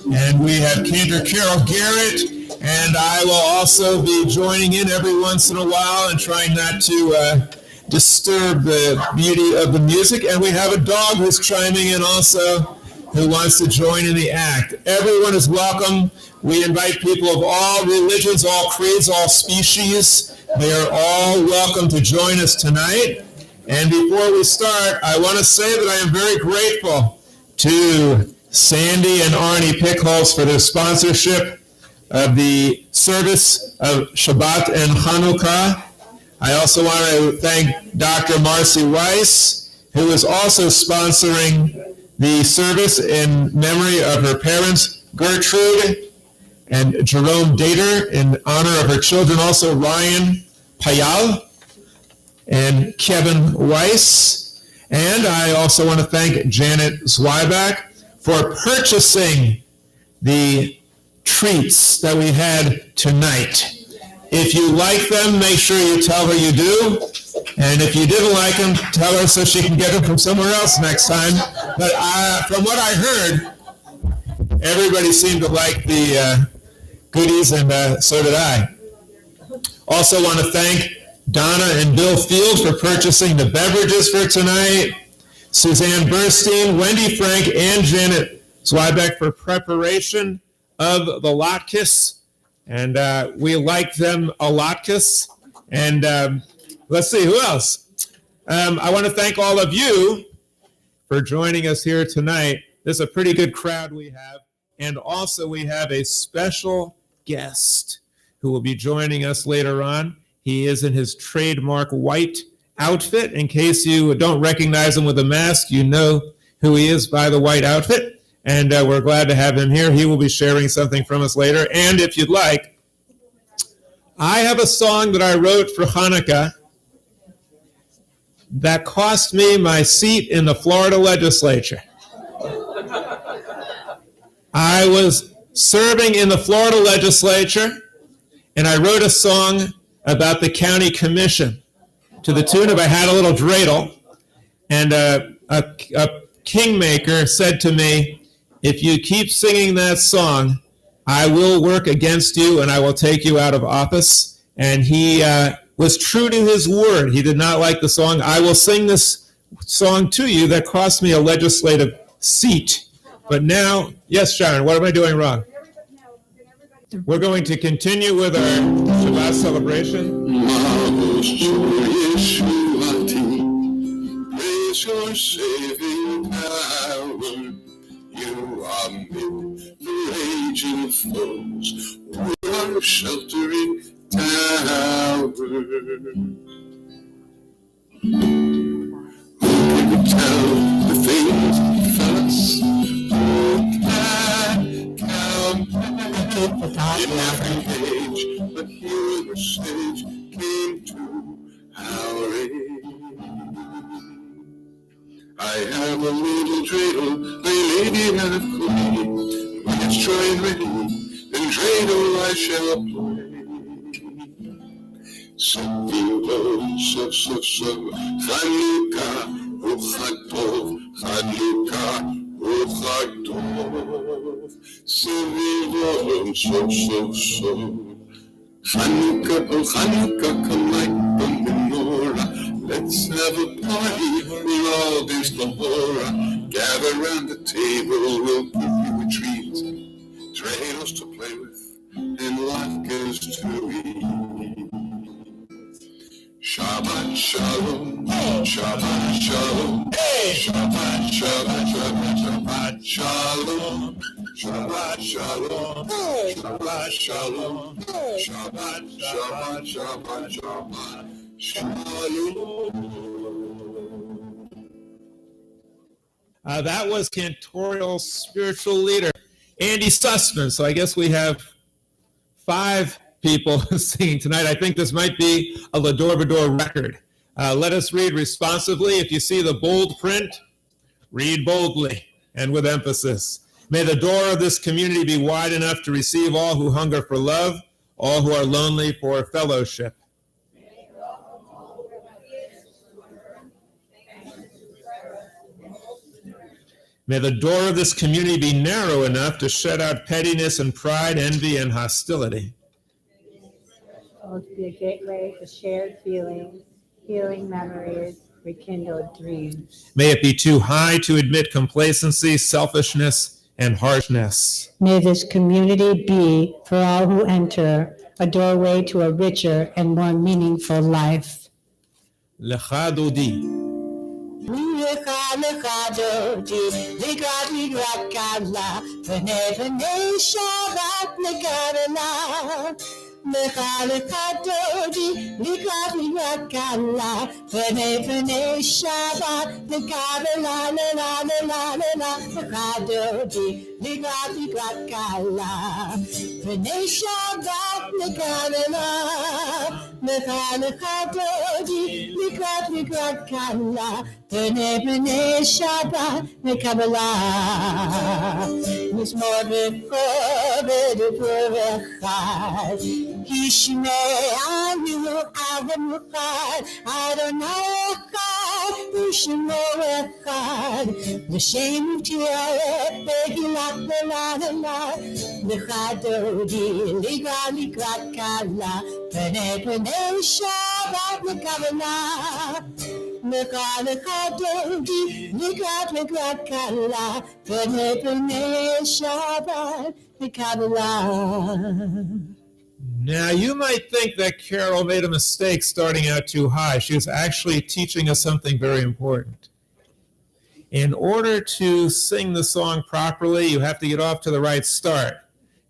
And we have Cantor Carol Garrett, and I will also be joining in every once in a while and trying not to disturb the beauty of the music. And we have a dog who's chiming in also, who wants to join in the act. Everyone is welcome. We invite people of all religions, all creeds, all species. They are all welcome to join us tonight. And before we start, I want to say that I am very grateful to Sandy and Arnie Pickholz for their sponsorship of the service of Shabbat and Chanukah. I also want to thank Dr. Marcy Weiss, who is also sponsoring the service in memory of her parents, Gertrude and Jerome Dater, in honor of her children, also Ryan Payal and Kevin Weiss. And I also want to thank Janet Zweiback for purchasing the treats that we had tonight. If you like them, make sure you tell her you do. And if you didn't like them, tell her so she can get them from somewhere else next time. But from what I heard, everybody seemed to like the goodies, and so did I. Also want to thank Donna and Bill Field for purchasing the beverages for tonight. Suzanne Burstein, Wendy Frank, and Janet Zweiback for preparation of the latkes. And we like them a latkes. And let's see, who else? I want to thank all of you for joining us here tonight. This is a pretty good crowd we have. And also we have a special guest who will be joining us later on. He is in his trademark white outfit. In case you don't recognize him with a mask, you know who he is by the white outfit. And we're glad to have him here. He will be sharing something from us later. And if you'd like, I have a song that I wrote for Hanukkah that cost me my seat in the Florida legislature. I was serving in the Florida legislature, and I wrote a song about the county commission to the tune of I Had a Little Dreidel. And a kingmaker said to me, if you keep singing that song, I will work against you and I will take you out of office. And he was true to his word. He did not like the song. I will sing this song to you that cost me a legislative seat. But now, yes, Sharon, what am I doing wrong? We're going to continue with our Shabbat celebration. Praise your saving power. You are mid the raging flows. We are a sheltering tower. Who can tell the things he fuss? Who can count in every page? But here the sage came to our aid. I have a little dreidel, my lady hath queen. When it's joined ready, then dreidel I shall play. So, Chanukah, Ruach Tov, Chanukah, Ruach Tov. Sevivolum, so. Chanukah, oh Chanukah, come light the menorah. Let's have a party, we'll all dance the hora. Gather round the table, we'll give you a treat. Dreidels to play with, and latkes to eat. Shabbat shalom, Shabbat shalom, Shabbat shalom, Shabbat shalom, Shabbat shalom, Shabbat shalom, Shabbat shalom. That was cantorial spiritual leader Andy Susman. So I guess we have 5 people singing tonight. I think this might be a L'Dor Va-Dor record. Let us read responsively. If you see the bold print, read boldly and with emphasis. May the door of this community be wide enough to receive all who hunger for love, all who are lonely for fellowship. May the door of this community be narrow enough to shut out pettiness and pride, envy, and hostility. To be a gateway to shared feelings, healing memories, rekindled dreams. May it be too high to admit complacency, selfishness, and harshness. May this community be, for all who enter, a doorway to a richer and more meaningful life. Lecha Dodi. Lecha Dodi, Ligrat Kala, B'nei Shabbat Negarela. Lecha Dodi, Ligrat Kala, B'nei Shabbat Negarela, Lecha Dodi, Ligrat Kala, B'nei Shabbat Negarela. Lecha Dodi, Ligrat Kala, B'nei Shabbat Kabbalah. Mizmor v'chol echad, Yishmei anu Adamuchad, Adonai echad, U'shemo echad, L'shem tiaret v'hilach v'la. Lecha Dodi, Ligrat Kala, B'nei Shabbat Kabbalah. Lecha Dodi, Ligrat Kala, B'nei Shabbat Kabbalah. Now, you might think that Carol made a mistake starting out too high. She was actually teaching us something very important. In order to sing the song properly, you have to get off to the right start.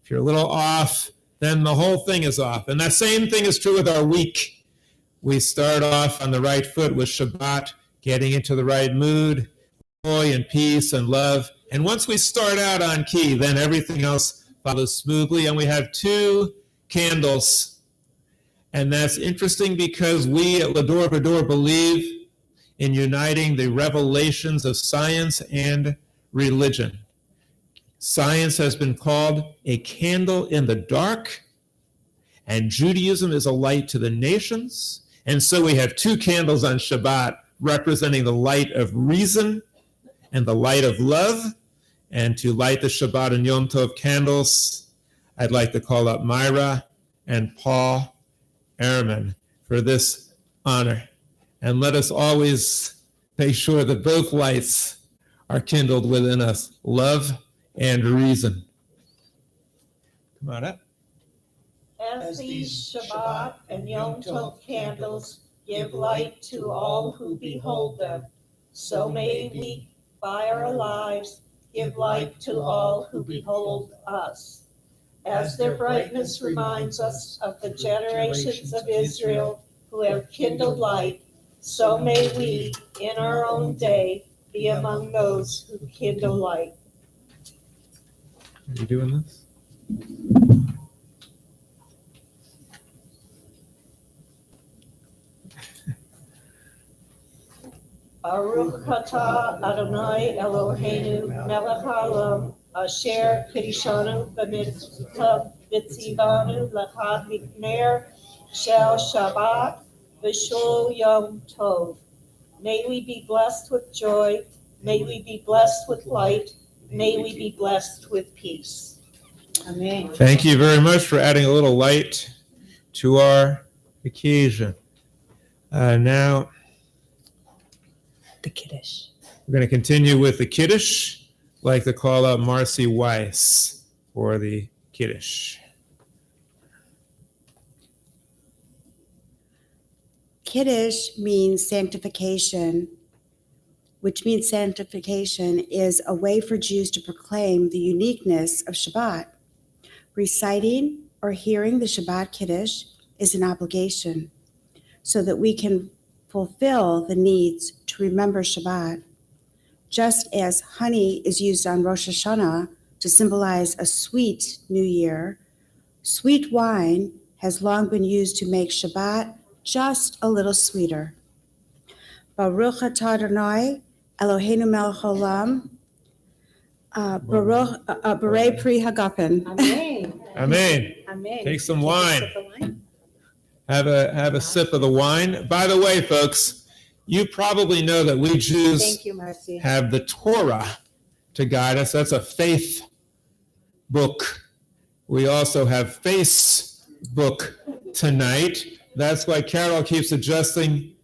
If you're a little off, then the whole thing is off. And that same thing is true with our week. We start off on the right foot with Shabbat, getting into the right mood, joy and peace and love. And once we start out on key, then everything else follows smoothly. And we have 2 candles. And that's interesting because we at L'Dor Va-Dor believe in uniting the revelations of science and religion. Science has been called a candle in the dark, and Judaism is a light to the nations. And so we have 2 candles on Shabbat representing the light of reason and the light of love. And to light the Shabbat and Yom Tov candles, I'd like to call up Myra and Paul Ehrman for this honor. And let us always make sure that both lights are kindled within us, love and reason. Come on up. As these Shabbat and Yom Tov candles give light to all who behold them, so may we, by our lives, give light to all who behold us. As their brightness reminds us of the generations of Israel who have kindled light, so may we, in our own day, be among those who kindle light. Are you doing this? Baruch atah Adonai Eloheinu melech haolam asher kiddushanu b'mitzvah v'tzivanu l'chad mikner shel Shabbat v'shul Yom Tov. May we be blessed with joy. May we be blessed with light. May we be blessed with peace. Amen. Thank you very much for adding a little light to our occasion. Now, The Kiddush. we're going to continue with the Kiddush. I'd like to call up Marcy Weiss for the Kiddush. Kiddush means sanctification, which means sanctification is a way for Jews to proclaim the uniqueness of Shabbat. Reciting or hearing the Shabbat Kiddush is an obligation so that we can fulfill the needs to remember Shabbat. Just as honey is used on Rosh Hashanah to symbolize a sweet new year, sweet wine has long been used to make Shabbat just a little sweeter. Baruch atah Adonai Eloheinu melech haolam, Baruch Borei Pri Hagafen. Amen. Amen. Amen. Take some wine. Have a sip of the wine. By the way, folks, you probably know that we Jews Thank you, Marcy. have the Torah to guide us. That's a faith book. We also have Facebook tonight. That's why Carol keeps adjusting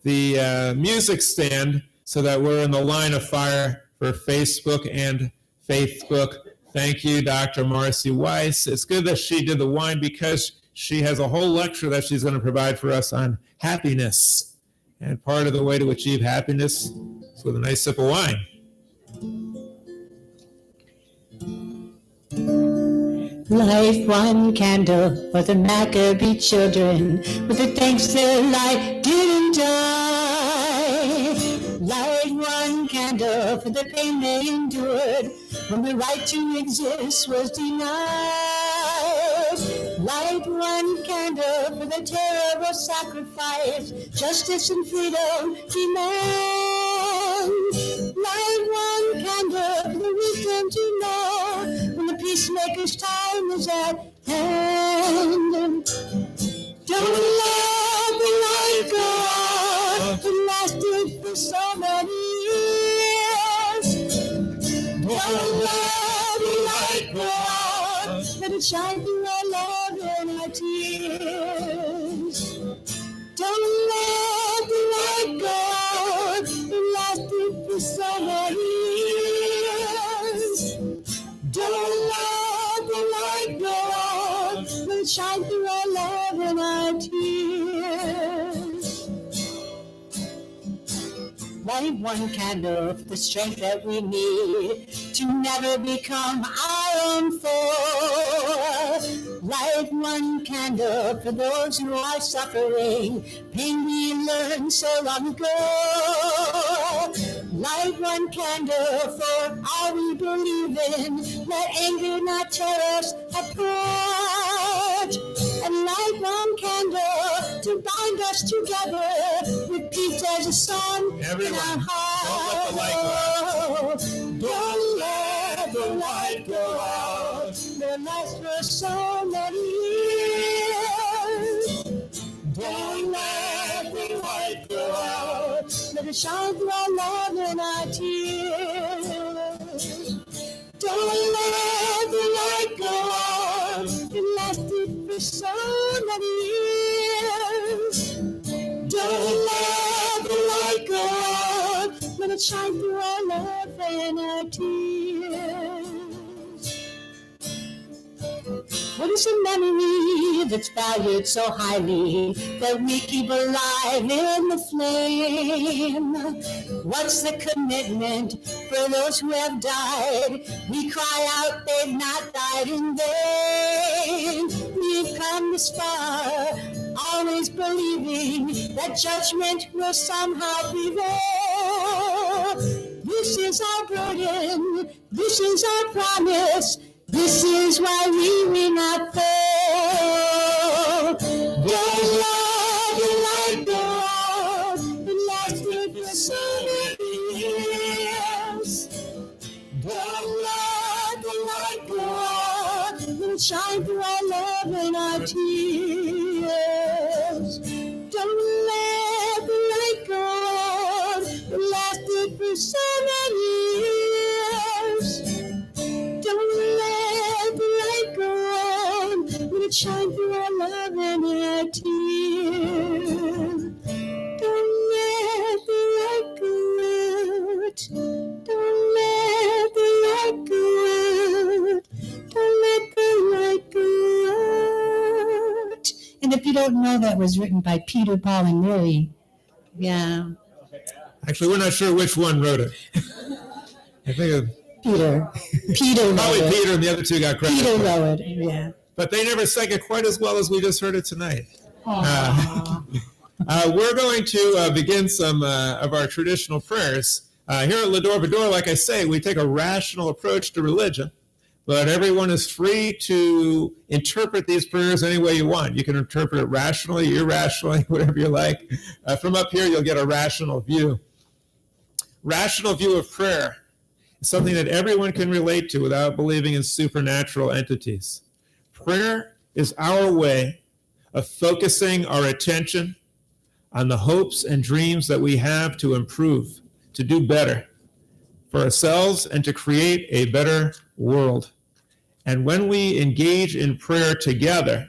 the music stand so that we're in the line of fire for Facebook and Faithbook. Thank you, Dr. Marcy Weiss. It's good that she did the wine because she has a whole lecture that she's going to provide for us on happiness. And part of the way to achieve happiness is with a nice sip of wine. Light one candle for the Maccabee children, with the thanks their light didn't die. Light one candle for the pain they endured when the right to exist was denied. Light one candle for the terrible sacrifice justice and freedom demand. Light one candle for the wisdom to know when the peacemaker's time is at hand. Don't let the light go out. It lasted for so many years. Don't let the light go out. Let it shine through our love and our tears. Don't let the light go out. It lasted for so many years. Don't let the light go out. Let it shine through our love and our tears. Light one candle for the strength that we need to never become our own foe. Light one candle for those who are suffering pain we learned so long ago. Light one candle for all we believe in. Let anger not tear us apart. And light one candle to bind us together with peace as a sun in our heart. Don't let the light go out. That lasts for so many years. Don't let the light go out. Let it shine through our love and our tears. Don't let the light go out. It lasted for so many years. Don't let the light go out. Let it shine through our love and our tears. What is a memory that's valued so highly that we keep alive in the flame? What's the commitment for those who have died? We cry out, they've not died in vain. We've come this far, always believing that judgment will somehow prevail. This is our burden, this is our promise. This is why we will not fail. Don't let the light go out. It lasted for so many years. Don't let the light go out. Let it shine through our love and our tears. Don't let the light go out. It lasted for so many years. Don't let the light go on. Let it shine through our love and our tears. Don't let the light go out. Don't let the light go out. Don't let the light go out. And if you don't know, that was written by Peter, Paul, and Mary. Yeah. Actually, we're not sure which one wrote it. I think Peter probably wrote it. Peter and the other two got credit. Peter for it. wrote it, yeah. But they never sang it quite as well as we just heard it tonight. We're going to begin some of our traditional prayers. Here at L'Dor Va-Dor, like I say, we take a rational approach to religion, but everyone is free to interpret these prayers any way you want. You can interpret it rationally, irrationally, whatever you like. From up here, you'll get a rational view. Rational view of prayer is something that everyone can relate to without believing in supernatural entities. Prayer is our way of focusing our attention on the hopes and dreams that we have to improve, to do better for ourselves and to create a better world. And when we engage in prayer together,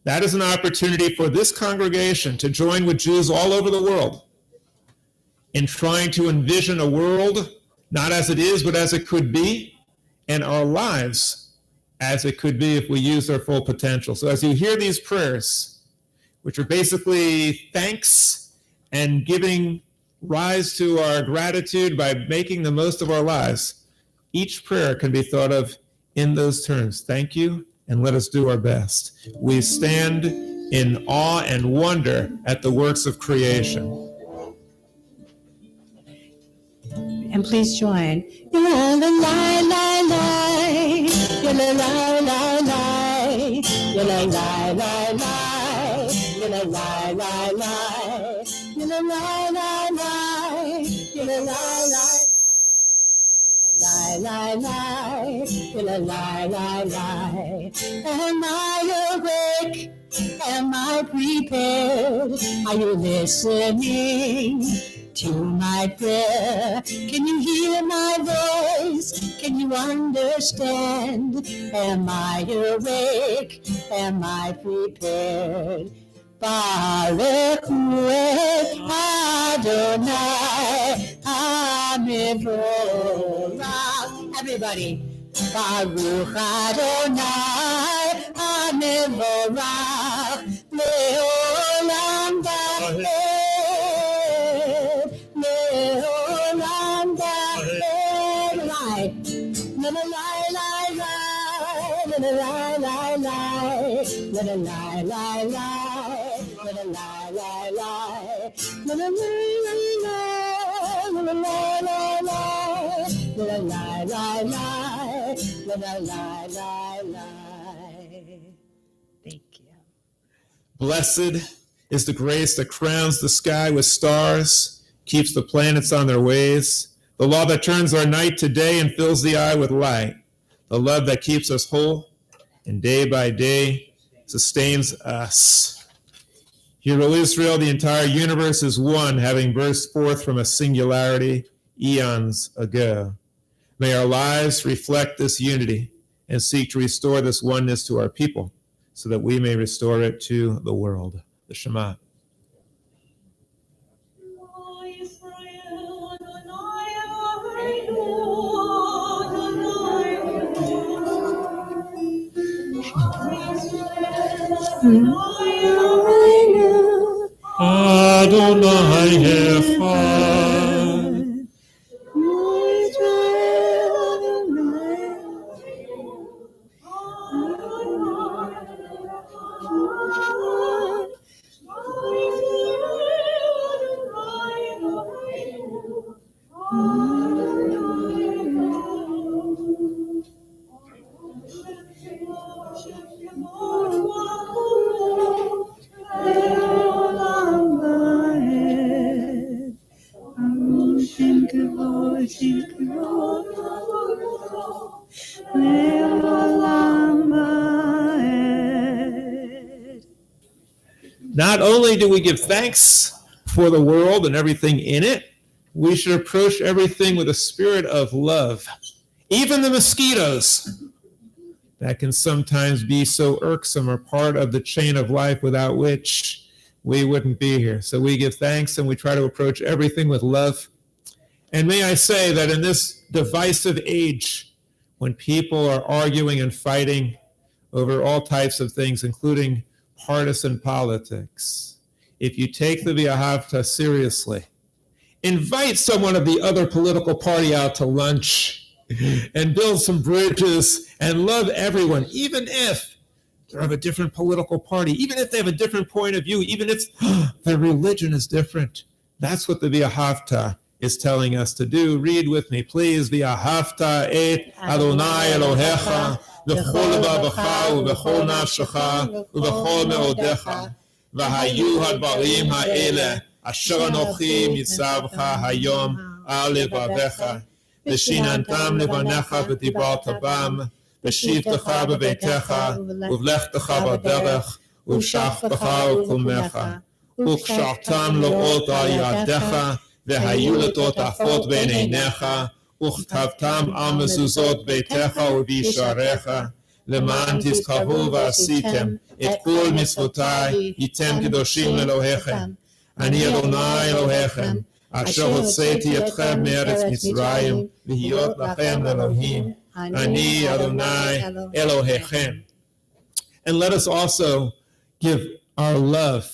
that is an opportunity for this congregation to join with Jews all over the world in trying to envision a world not as it is, but as it could be, and our lives as it could be if we use our full potential. So as you hear these prayers, which are basically thanks and giving rise to our gratitude by making the most of our lives, each prayer can be thought of in those terms. Thank you, and let us do our best. We stand in awe and wonder at the works of creation. And please join. La la la la la, la la la la la, la la la la la, la la la la la, la la la la la, la la la la. Am I awake? Am I prepared? Are you listening to my prayer? Can you hear my voice? Can you understand? Am I awake? Am I prepared? Baruch Hu Adonai Hamevorach. Everybody. Baruch Adonai Hamevorach Leolam Vaed. Leolam Vaed. La la la la la, la la la la la, la la la la la, la la la la la, la la la la la, la la la la, la la la la, la la la la. Thank you. Blessed is the grace that crowns the sky with stars, keeps the planets on their ways, the law that turns our night to day and fills the eye with light, the love that keeps us whole and day by day sustains us. Hear, O Israel, the entire universe is one, having burst forth from a singularity eons ago. May our lives reflect this unity and seek to restore this oneness to our people so that we may restore it to the world. The Shema. Adonai Echad. Not only do we give thanks for the world and everything in it, we should approach everything with a spirit of love. Even the mosquitoes that can sometimes be so irksome are part of the chain of life without which we wouldn't be here. So we give thanks and we try to approach everything with love. And may I say that in this divisive age, when people are arguing and fighting over all types of things, including partisan politics, if you take the V'ahavta seriously, invite someone of the other political party out to lunch and build some bridges and love everyone, even if they're of a different political party, even if they have a different point of view, even if their religion is different. That's what the V'ahavta is telling us to do. Read with me, please. V'ahavta et Adonai Elohecha v'chol levavecha u'v'chol nafshecha u'v'chol me'odecha v'hayu hadvarim ha'ele asher anochi mitzavcha hayom al levavecha v'shinantam levanecha v'dibarta bam v'shivtecha b'beitecha uv'lechtecha b'derech uv'shachtecha u'kumecha וקשרתם לאות על ידיך והיו לטוטפות בעיניך וכתבתם על מזוזות ביתך ובשעריך, למען תזכרו ועשיתם את כל מצוותיי, ייתם קדושים לאלוהיכם. אני אדוני אלוהיכם, אשר הוצאתי אתכם מארץ מצרים, להיות לכם לאלוהים. אני אדוני אלוהיכם. And let us also give our love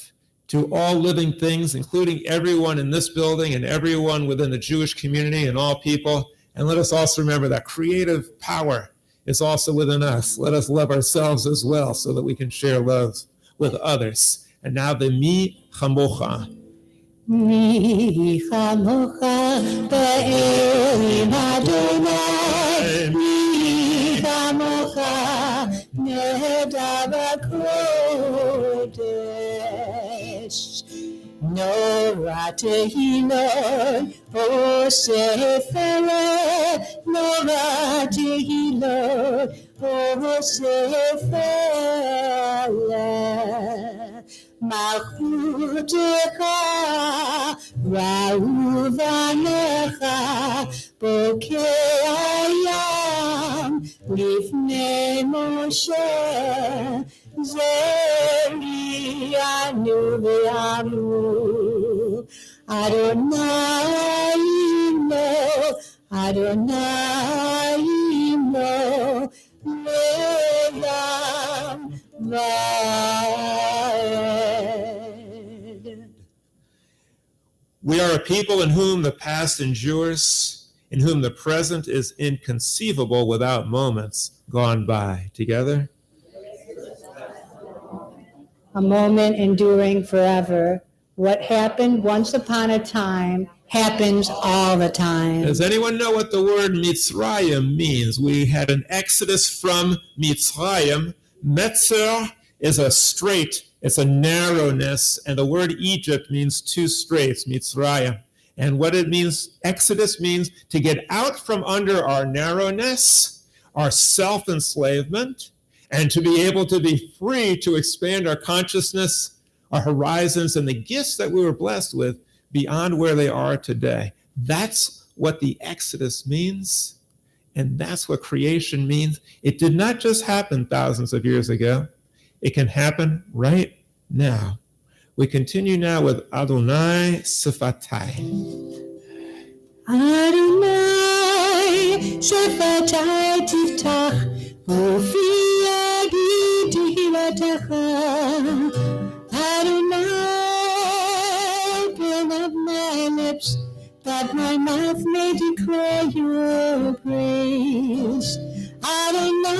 to all living things, including everyone in this building and everyone within the Jewish community and all people. And let us also remember that creative power is also within us. Let us love ourselves as well so that we can share love with others. And now the Mi Chamocha. Mi Chamocha Be'elim Adonai, Mi Chamocha Nedava Kodesh. Nora Tehillah, O Sefer, Nora Tehillah, O Sefer. Malchutecha, Ra'uvanecha, Bokei Hayam, Lifnei Moshe, Zeri Anu Ve'amu, Adonai Imo, Adonai Imo, Le'elam Va'ed. We are a people in whom the past endures, in whom the present is inconceivable without moments gone by. Together? A moment enduring forever. What happened once upon a time happens all the time. Does anyone know what the word Mitzrayim means? We had an exodus from Mitzrayim. Metzer is a strait, it's a narrowness, and the word Egypt means two straits, Mitzrayim. And what it means, exodus means to get out from under our narrowness, our self-enslavement, and to be able to be free to expand our consciousness, our horizons, and the gifts that we were blessed with beyond where they are today. That's what the Exodus means, and that's what creation means. It did not just happen thousands of years ago. It can happen right now. We continue now with Adonai Sifatai. Adonai Sifatai Tiftach, Ufi Yagi Tehilatacha. Adonai, open up my lips, that my mouth may declare your praise. Adonai,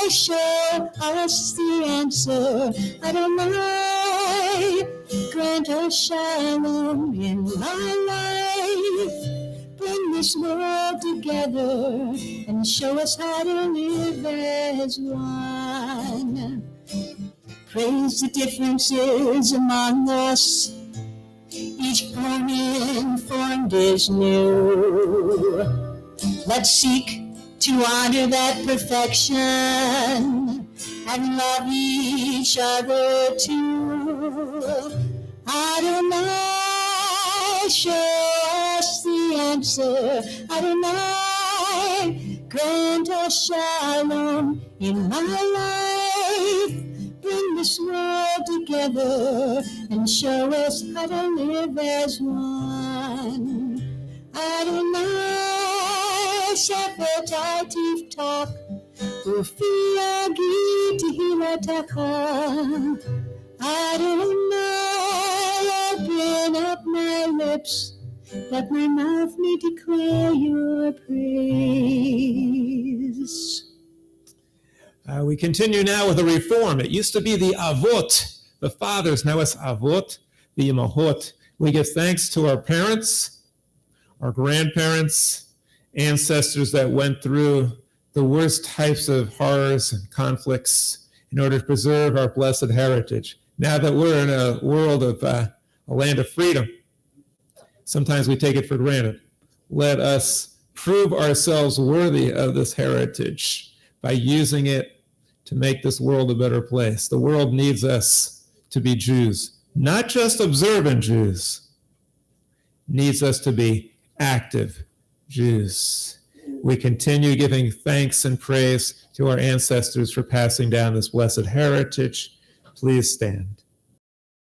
show us the answer. Adonai, grant us shalom in my life. Bring this world together and show us how to live as one. Praise the differences among us. Each morning formed is new. Let's seek to honor that perfection and love each other too. Adonai, show us the answer. Adonai, grant us shalom in my life. Bring this world together and show us how to live as one. Adonai, Shepherdai Tiftach, Ufi Yagi Tehilatacha. Adonai, open up my lips, that my mouth may declare your praise. We continue now with a reform. It used to be the Avot, the fathers. Now it's Avot, the Imahot. We give thanks to our parents, our grandparents, ancestors that went through the worst types of horrors and conflicts in order to preserve our blessed heritage. Now that we're in a world of a land of freedom, sometimes we take it for granted. Let us prove ourselves worthy of this heritage by using it to make this world a better place. The world needs us to be Jews, not just observant Jews. Needs us to be active Jews. We continue giving thanks and praise to our ancestors for passing down this blessed heritage. Please stand.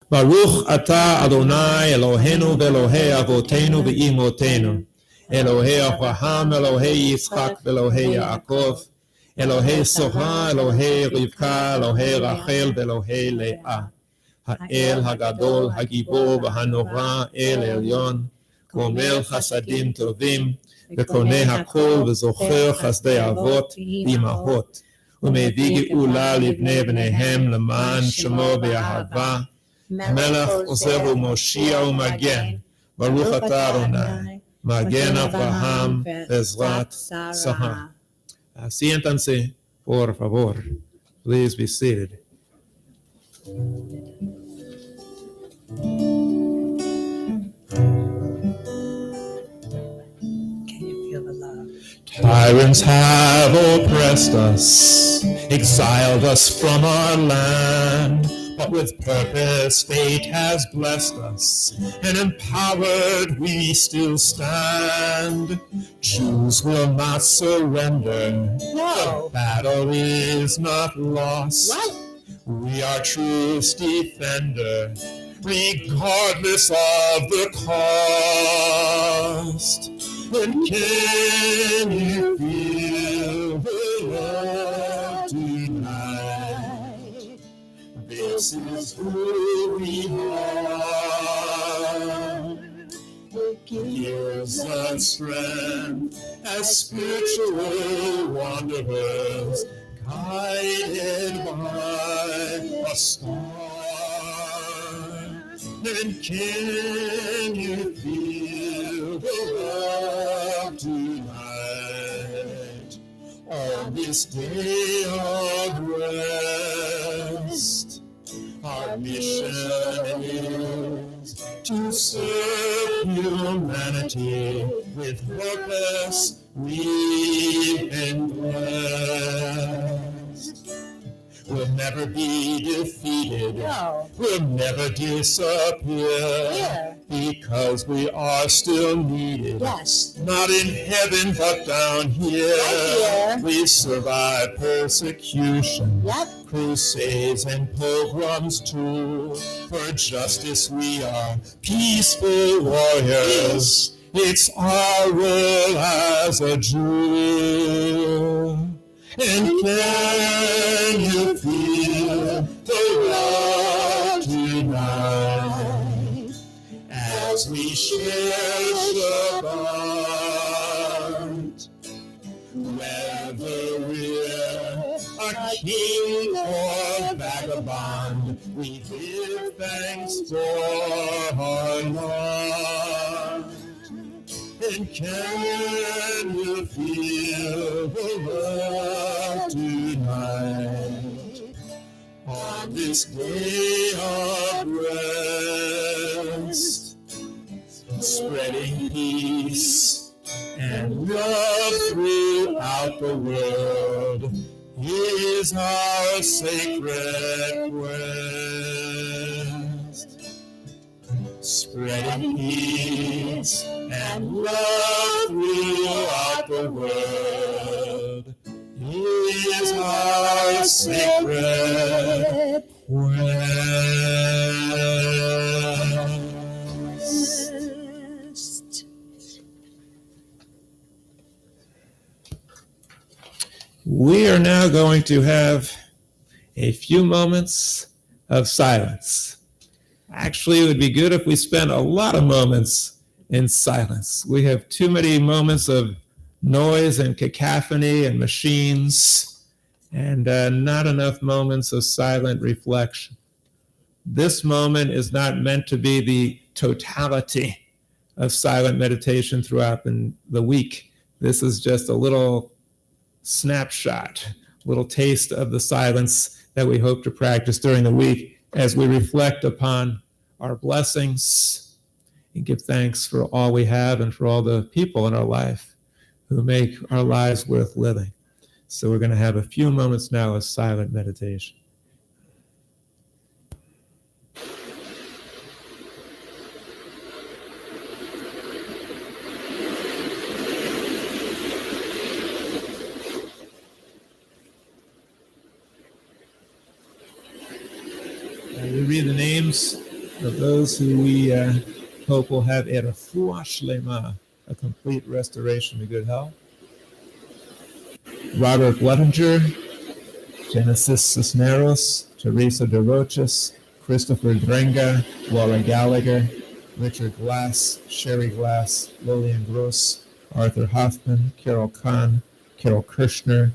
Baruch atah Adonai Eloheinu ve'Elohei Avotenu ve'imotenu, Elohei Avraham, Elohei Yitzchak, ve'Elohei Yaakov, Elohei Soha, Elohei Rivka, Elohei Rachel, ve'Elohei Leah, Ha'el Hagadol, Hagibor, v'Hanora, El Elyon, Gomer Chasadim Tovim, וקונה הכל וזוכר חסדי אבות ואימהות ומביא גאולה לבני בניהם למען שמו באהבה מלך עוזר ומושיע ומגן ברוך אתה אדוני מגן אברהם בעזרת שרה. Siéntanse, por favor. Please be seated. Tyrants have oppressed us, exiled us from our land, but with purpose fate has blessed us, and empowered we still stand. Jews will not surrender, the battle is not lost. We are truth's defender, regardless of the cost. And can you feel the love tonight? This is who we are. It gives us strength as spiritual wanderers, guided by a star. And can you feel the love tonight on this day of rest? Our mission is to serve humanity with purpose we've been blessed. We'll never be defeated. No. We'll never disappear. Because we are still needed. Yes. Not in heaven, but down here. Right here. We survive persecution. Yep. Crusades and pogroms too. For justice we are peaceful warriors. It's our role as a Jew. And can you feel the love tonight as we share Shabbat? Whether we're a king or vagabond, we give thanks for our Lord. And can you feel the love tonight on this day of rest? Spreading peace and love throughout the world is our sacred quest. Spreading peace and love throughout the world is our sacred quest. We are now going to have a few moments of silence. Actually, it would be good if we spent a lot of moments in silence. We have too many moments of noise and cacophony and machines, and not enough moments of silent reflection. This moment is not meant to be the totality of silent meditation throughout the week. This is just a little snapshot, little taste of the silence that we hope to practice during the week as we reflect upon our blessings and give thanks for all we have and for all the people in our life who make our lives worth living. So we're going to have a few moments now of silent meditation. names of those who we hope will have a refuah shlema, a complete restoration to good health. Robert Wettinger, Genesis Cisneros, Teresa de Roches, Christopher Drenga, Laura Gallagher, Richard Glass, Sherry Glass, Lillian Gross, Arthur Hoffman, Carol Kahn, Carol Kirshner,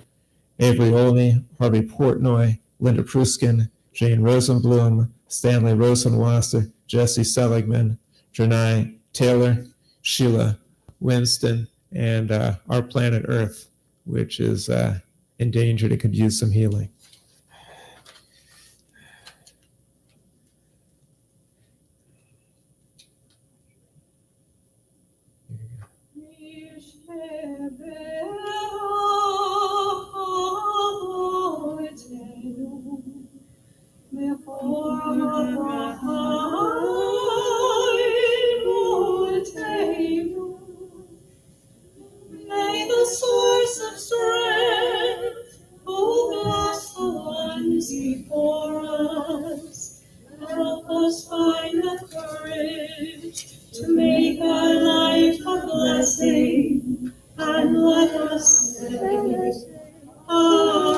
Avery Olney, Harvey Portnoy, Linda Pruskin, Jane Rosenblum, Stanley Rosenwasser, Jesse Seligman, Janai Taylor, Sheila Winston, and our planet Earth, which is endangered and could use some healing. May the source of strength, who bless the ones before us, help us find the courage to make our life a blessing, and let us say, Amen.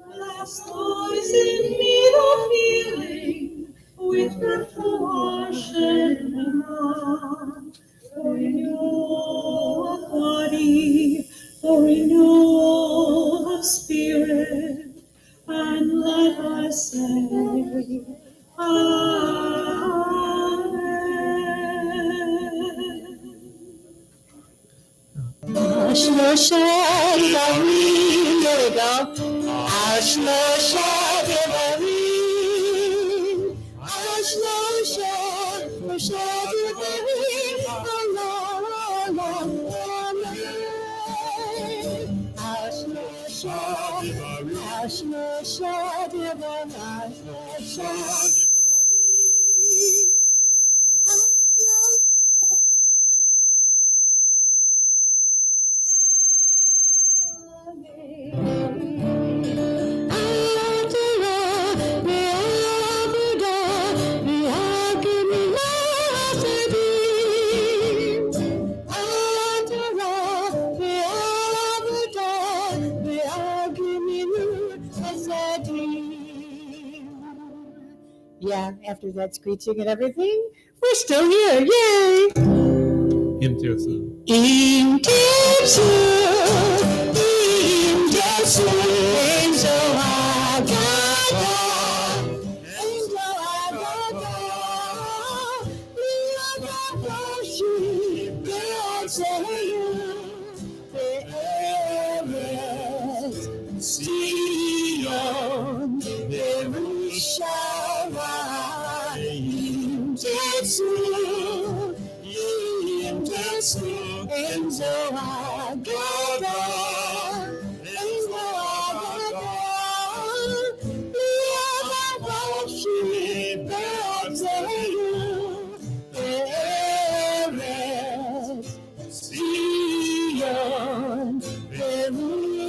Bless those in need of healing with refuah for renewal of body, for renewal of spirit, and let us say, Yeah, after that screeching and everything, we're still here. Yay! Im Tirtzu. Im Tirtzu, Im Tirtzu, Im Zohagada, Im Zohagada, Liagadoshi, Be'atzeyu, Be'eretz, Zion, Yerushalayim, Tirtzu, Im Tirtzu, Im Zohagada, Im Zohagada, Liagadoshi, Be'atzeyu, Be'eretz, Zion, Yerushalayim.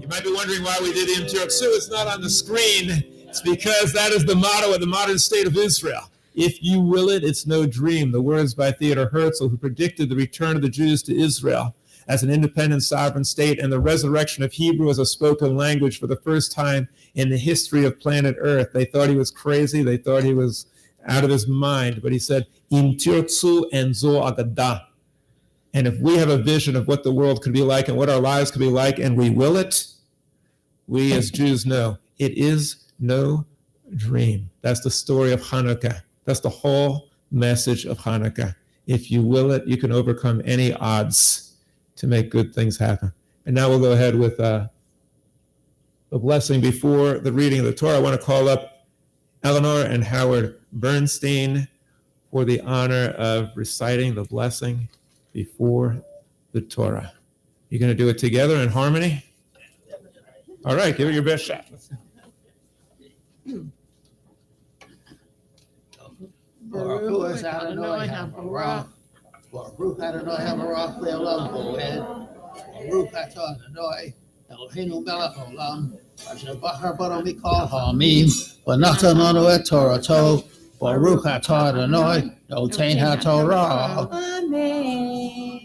You might be wondering why we did Im Tirtzu. It's not on the screen. It's because that is the motto of the modern state of Israel. If you will it, it's no dream. The words by Theodor Herzl, who predicted the return of the Jews to Israel as an independent sovereign state and the resurrection of Hebrew as a spoken language for the first time in the history of planet Earth. They thought he was crazy. They thought he was out of his mind. But he said, Im Tirtzu and Zo Agada. And if we have a vision of what the world could be like and what our lives could be like, and we will it, we as Jews know it is no dream. That's the story of Chanukah. That's the whole message of Chanukah. If you will it, you can overcome any odds to make good things happen. And now we'll go ahead with the blessing before the reading of the Torah. I want to call up Eleanor and Howard Bernstein for the honor of reciting the blessing before the Torah. You're going to do it together in harmony? All right, give it your best shot. Baruch Adonai HaBarach, Baruch Adonai HaBarach Le'olam Bo'ed, Baruch Atah Adonai Eloheinu Melech Olam, Asher Bachar Bano Mikol Ha'amim, V'natan Lanu Et Torato, Baruch Atah Adonai Notein HaTorah. Amen.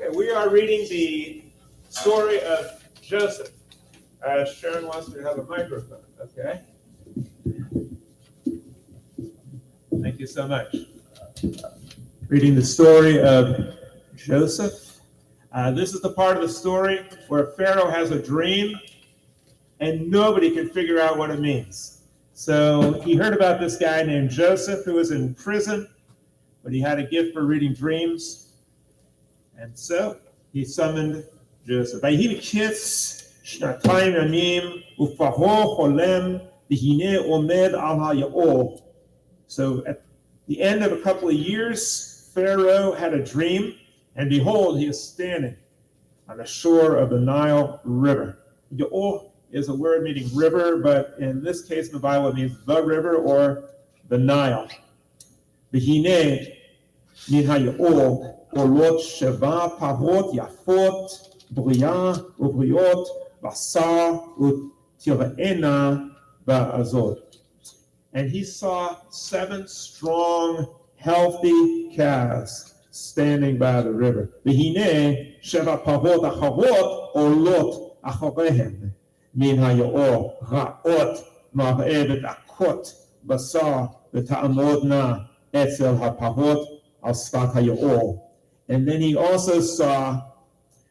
Okay, we are reading the story of Joseph. Sharon wants me to have a microphone, okay? Thank you so much. Reading the story of Joseph. This is the part of the story where Pharaoh has a dream and nobody can figure out what it means. So he heard about this guy named Joseph who was in prison, but he had a gift for reading dreams. And so he summoned Joseph. ויהי מקץ שנתיים ימים ופרעה חולם והנה עומד על היאור. So at the end of a couple of years, Pharaoh had a dream, and behold, he is standing on the shore of the Nile River. Yaor is a word meaning river, but in this case in the Bible it means the river or the Nile. V'hinei min hayaor olot sheva parot yafot bria ubriot basar utira'ena ba'azod. And he saw 7 strong, healthy calves standing by the river. V'hinei sheva parot acharot olot acharehem min hayaor ra'ot mar'eh v'dakot basar v'ta'amodna etzel haparot al sfat hayaor. And then he also saw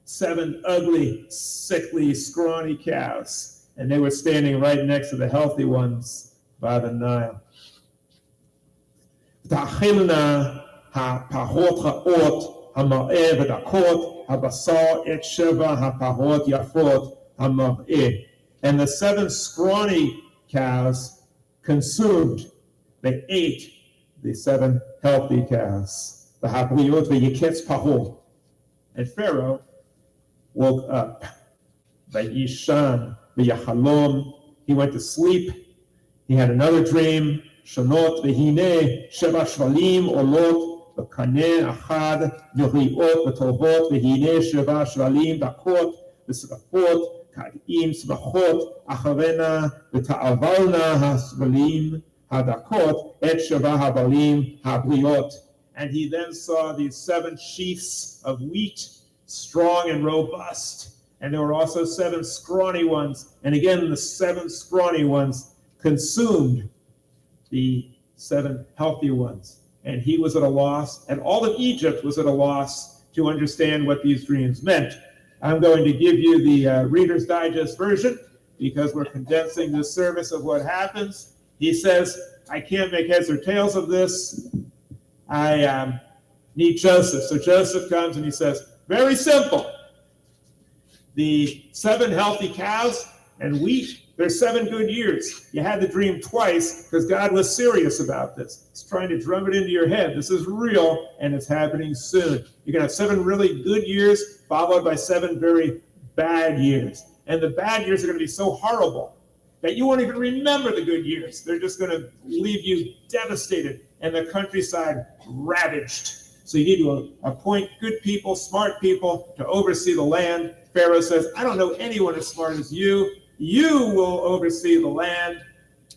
7 ugly, sickly, scrawny calves, and they were standing right next to the healthy ones by the Nile. Ta'achilna ha'pahot ha'ot ha'mar'eh v'dakot ha'basar et sheva ha'pahot yafot ha'mar'eh. And the 7 scrawny cows consumed, they ate the 7 healthy cows. V'ha'briot v'yiketz pahot. And Pharaoh woke up. V'yishan v'yachalom. He went to sleep. He had another dream. Shonot v'hinei sheva shvalim olot v'kaneh achad v'riot v'tovot v'hinei sheva shvalim dakot v'srafot ka'im smachot acharena v'ta'avalna ha'shvalim hadakot et sheva ha'balim ha'briot. And he then saw these 7 sheaves of wheat, strong and robust. And there were also 7 scrawny ones. And again, the 7 scrawny ones consumed the 7 healthy ones. And he was at a loss, and all of Egypt was at a loss to understand what these dreams meant. I'm going to give you the Reader's Digest version because we're condensing the service of what happens. He says, I can't make heads or tails of this. I need Joseph. So Joseph comes and he says, very simple. The 7 healthy cows and wheat, there's 7 good years. You had the dream twice because God was serious about this. He's trying to drum it into your head. This is real and it's happening soon. You're going to have 7 really good years followed by 7 very bad years. And the bad years are going to be so horrible that you won't even remember the good years. They're just going to leave you devastated and the countryside ravaged. So you need to appoint good people, smart people to oversee the land. Pharaoh says, I don't know anyone as smart as you. You will oversee the land.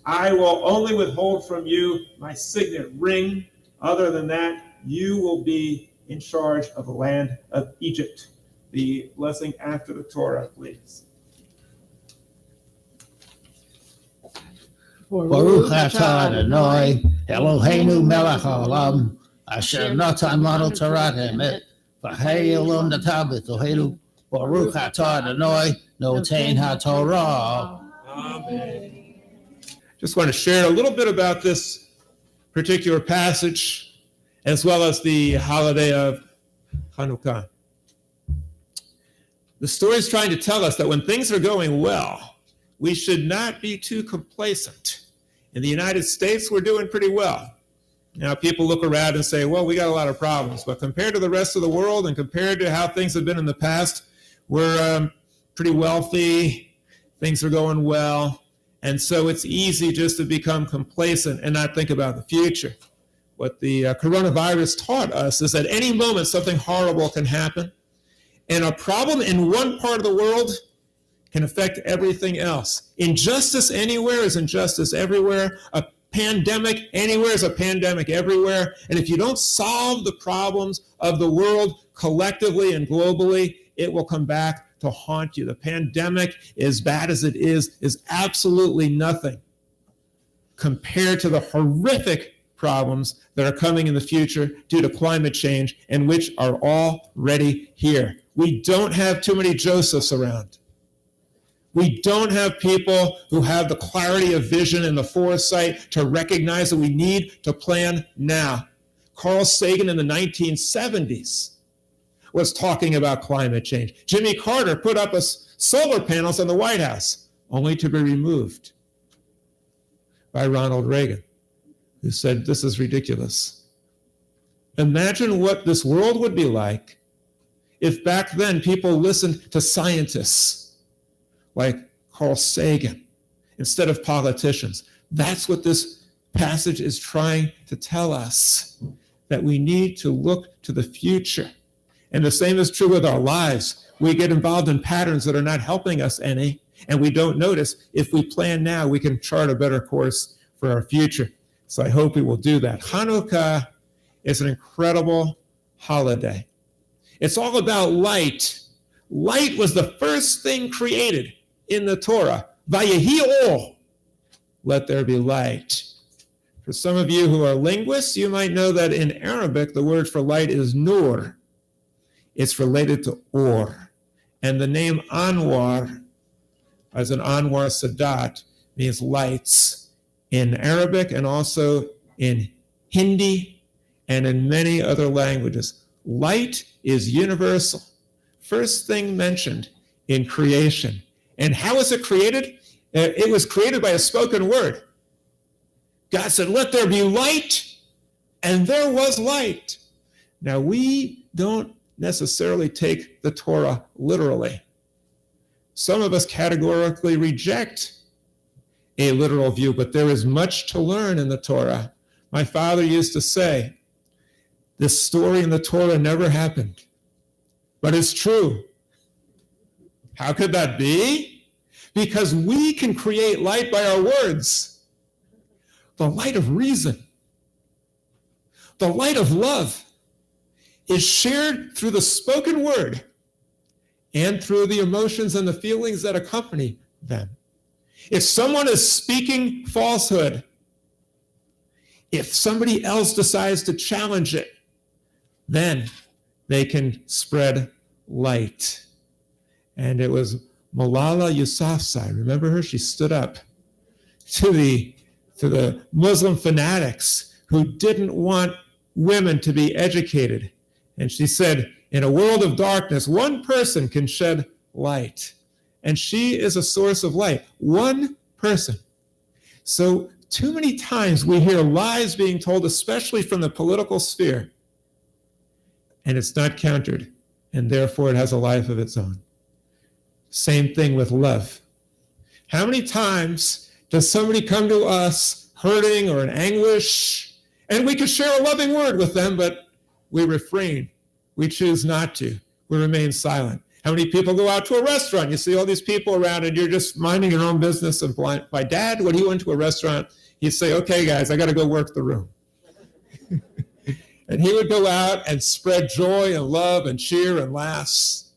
I will only withhold from you my signet ring. Other than that, you will be in charge of the land of Egypt. The blessing after the Torah, please. Baruch Atah Adonai Eloheinu Melech Haolam Asher Natan Lanu Torat Emet V'Hayilum Natan B'Tohenu Baruch Atah Adonai Notein HaTorah. Amen. Just want to share a little bit about this particular passage as well as the holiday of Chanukah. The story is trying to tell us that when things are going well, we should not be too complacent. In the United States, we're doing pretty well. Now, people look around and say, well, we got a lot of problems. But compared to the rest of the world and compared to how things have been in the past, we're pretty wealthy. Things are going well. And so it's easy just to become complacent and not think about the future. What the coronavirus taught us is at any moment something horrible can happen. And a problem in one part of the world can affect everything else. Injustice anywhere is injustice everywhere. A pandemic anywhere is a pandemic everywhere. And if you don't solve the problems of the world collectively and globally, it will come back to haunt you. The pandemic, as bad as it is absolutely nothing compared to the horrific problems that are coming in the future due to climate change and which are already here. We don't have too many Josephs around. We don't have people who have the clarity of vision and the foresight to recognize that we need to plan now. Carl Sagan in the 1970s was talking about climate change. Jimmy Carter put up solar panels on the White House, only to be removed by Ronald Reagan, who said, this is ridiculous. Imagine what this world would be like if back then people listened to scientists like Carl Sagan instead of politicians. That's what this passage is trying to tell us, that we need to look to the future. And the same is true with our lives. We get involved in patterns that are not helping us any, and we don't notice. If we plan now, we can chart a better course for our future. So I hope we will do that. Chanukah is an incredible holiday. It's all about light. Light was the first thing created in the Torah. Vayehi or, let there be light. For some of you who are linguists, you might know that in Arabic, the word for light is nur. It's related to or. And the name Anwar, as an Anwar Sadat, means lights in Arabic and also in Hindi and in many other languages. Light is universal. First thing mentioned in creation. And how was it created? It was created by a spoken word. God said, let there be light, and there was light. Now, we don't necessarily take the Torah literally. Some of us categorically reject a literal view, but there is much to learn in the Torah. My father used to say, this story in the Torah never happened, but it's true. How could that be? Because we can create light by our words. The light of reason, the light of love is shared through the spoken word and through the emotions and the feelings that accompany them. If someone is speaking falsehood, if somebody else decides to challenge it, then they can spread light. And it was Malala Yousafzai. Remember her? She stood up to the Muslim fanatics who didn't want women to be educated. And she said, in a world of darkness, one person can shed light. And she is a source of light. One person. So too many times we hear lies being told, especially from the political sphere, and it's not countered, and therefore it has a life of its own. Same thing with love. How many times does somebody come to us hurting or in anguish, and we could share a loving word with them, but we refrain. We choose not to. We remain silent. How many people go out to a restaurant? You see all these people around, and you're just minding your own business. And my dad, when he went to a restaurant, he'd say, okay, guys, I got to go work the room. And he would go out and spread joy and love and cheer and laughs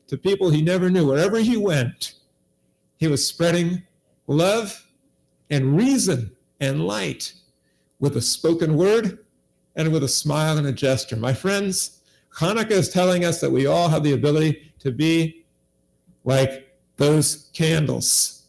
to people he never knew. Wherever he went, he was spreading love and reason and light with a spoken word and with a smile and a gesture. My friends, Chanukah is telling us that we all have the ability to be like those candles.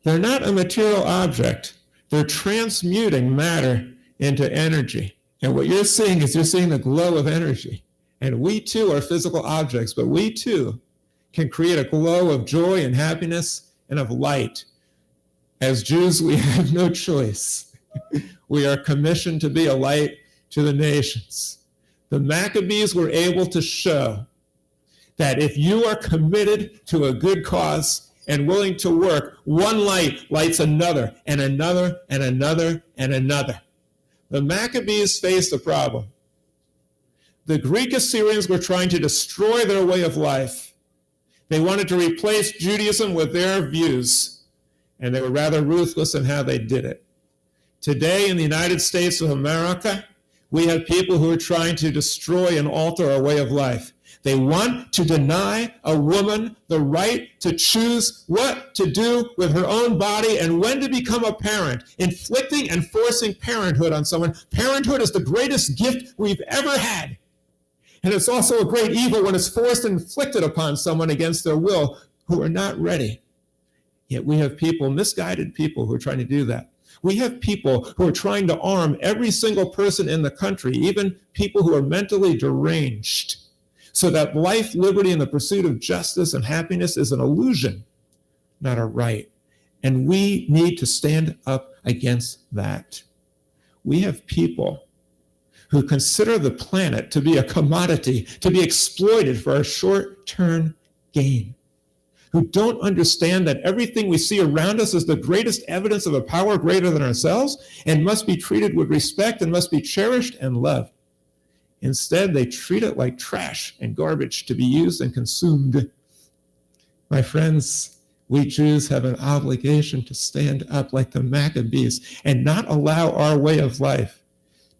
They're not a material object. They're transmuting matter into energy. And what you're seeing is you're seeing the glow of energy. And we too are physical objects, but we too can create a glow of joy and happiness and of light. As Jews, we have no choice. We are commissioned to be a light to the nations. The Maccabees were able to show that if you are committed to a good cause and willing to work, one light lights another and another and another and another. The Maccabees faced a problem. The Greek Assyrians were trying to destroy their way of life. They wanted to replace Judaism with their views, and they were rather ruthless in how they did it. Today in the United States of America, we have people who are trying to destroy and alter our way of life. They want to deny a woman the right to choose what to do with her own body and when to become a parent, inflicting and forcing parenthood on someone. Parenthood is the greatest gift we've ever had. And it's also a great evil when it's forced and inflicted upon someone against their will who are not ready. Yet we have people, misguided people, who are trying to do that. We have people who are trying to arm every single person in the country, even people who are mentally deranged, so that life, liberty, and the pursuit of justice and happiness is an illusion, not a right. And we need to stand up against that. We have people who consider the planet to be a commodity, to be exploited for a short-term gain, who don't understand that everything we see around us is the greatest evidence of a power greater than ourselves and must be treated with respect and must be cherished and loved. Instead, they treat it like trash and garbage to be used and consumed. My friends, we Jews have an obligation to stand up like the Maccabees and not allow our way of life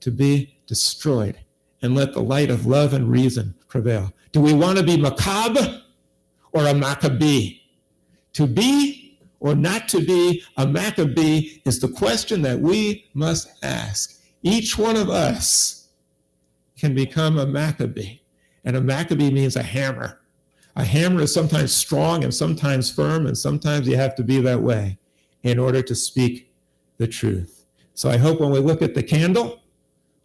to be destroyed and let the light of love and reason prevail. Do we want to be Maccab or a Maccabee? To be or not to be a Maccabee is the question that we must ask. Each one of us can become a Maccabee, and a Maccabee means a hammer. A hammer is sometimes strong and sometimes firm, and sometimes you have to be that way in order to speak the truth. So I hope when we look at the candle,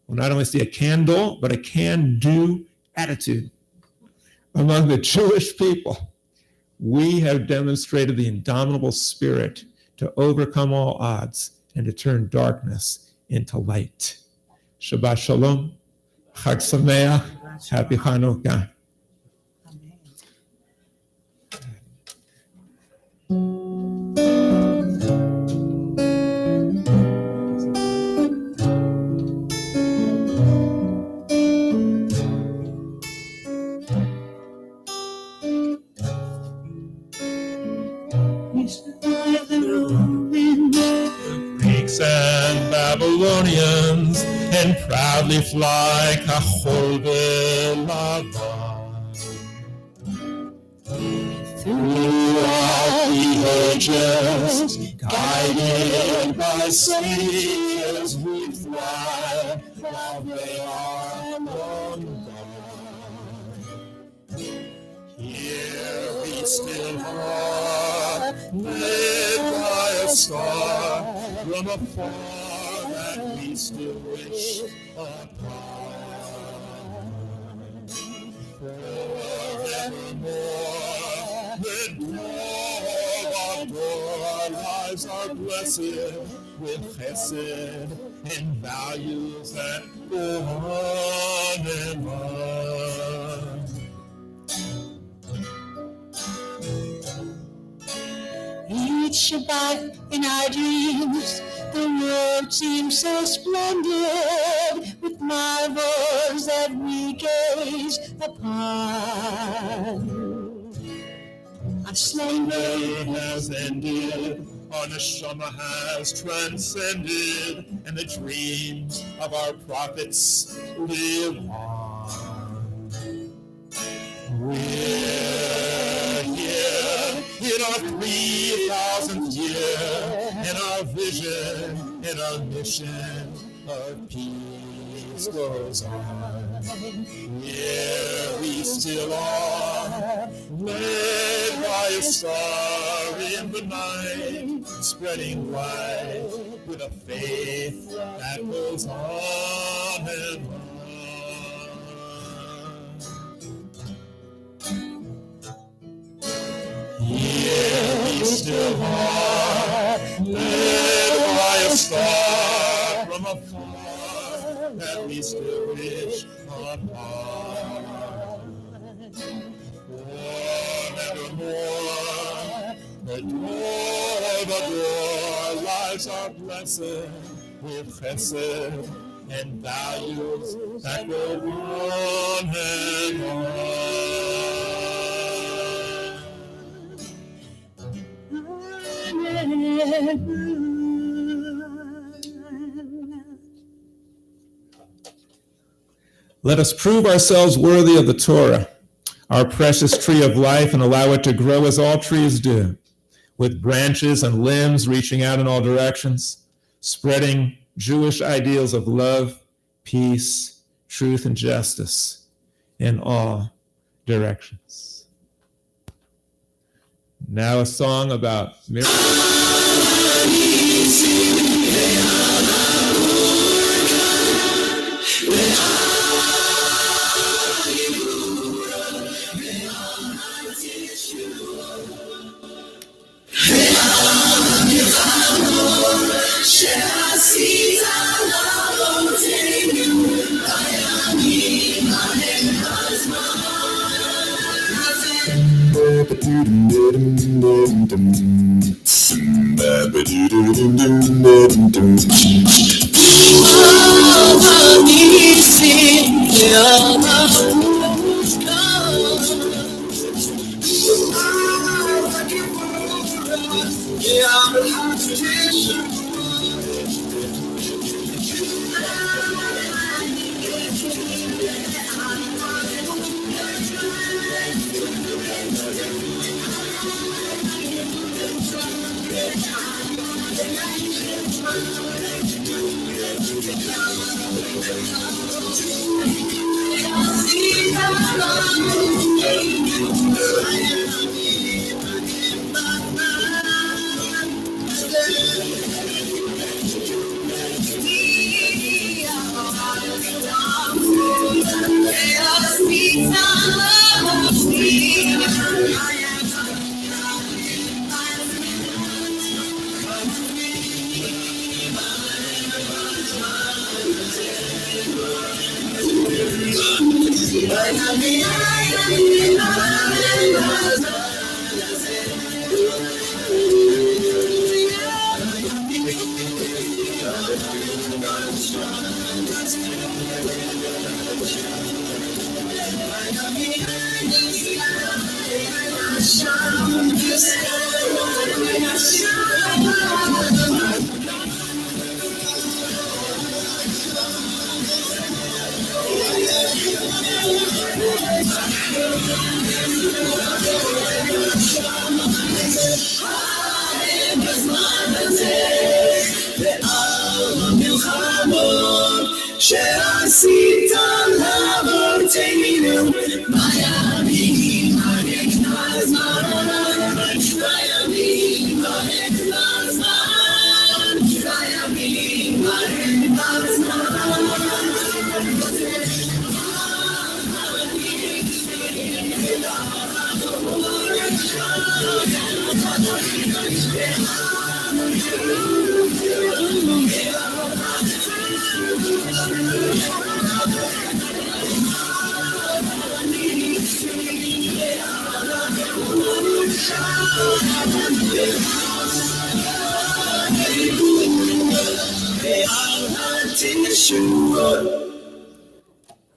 we'll not only see a candle, but a can-do attitude. Among the Jewish people, we have demonstrated the indomitable spirit to overcome all odds and to turn darkness into light. Shabbat Shalom, Chag Sameach, Happy Chanukah. And Babylonians, and proudly fly Kachol Velavan. Throughout the ages, guided by sages, we fly while they are long gone. Here we still are, led by a star, from afar that we still wish upon. Forevermore, the door of our lives are blessed with chesed and values that go on and on. Each Shabbat in our dreams, the world seems so splendid with marvels that we gaze upon. Our slumber has ended, our neshama has transcended, and the dreams of our prophets live on. We're here in our 3,000th year, in our vision, in our mission of peace goes on. Here we still are, led by a star in the night, spreading light with a faith that goes on and on. Here we still are, led by a star be still rich on high. Forevermore, the door, lives are blessed with chesed and values that go on and on. Let us prove ourselves worthy of the Torah, our precious tree of life, and allow it to grow as all trees do, with branches and limbs reaching out in all directions, spreading Jewish ideals of love, peace, truth, and justice in all directions. Now a song about miracles.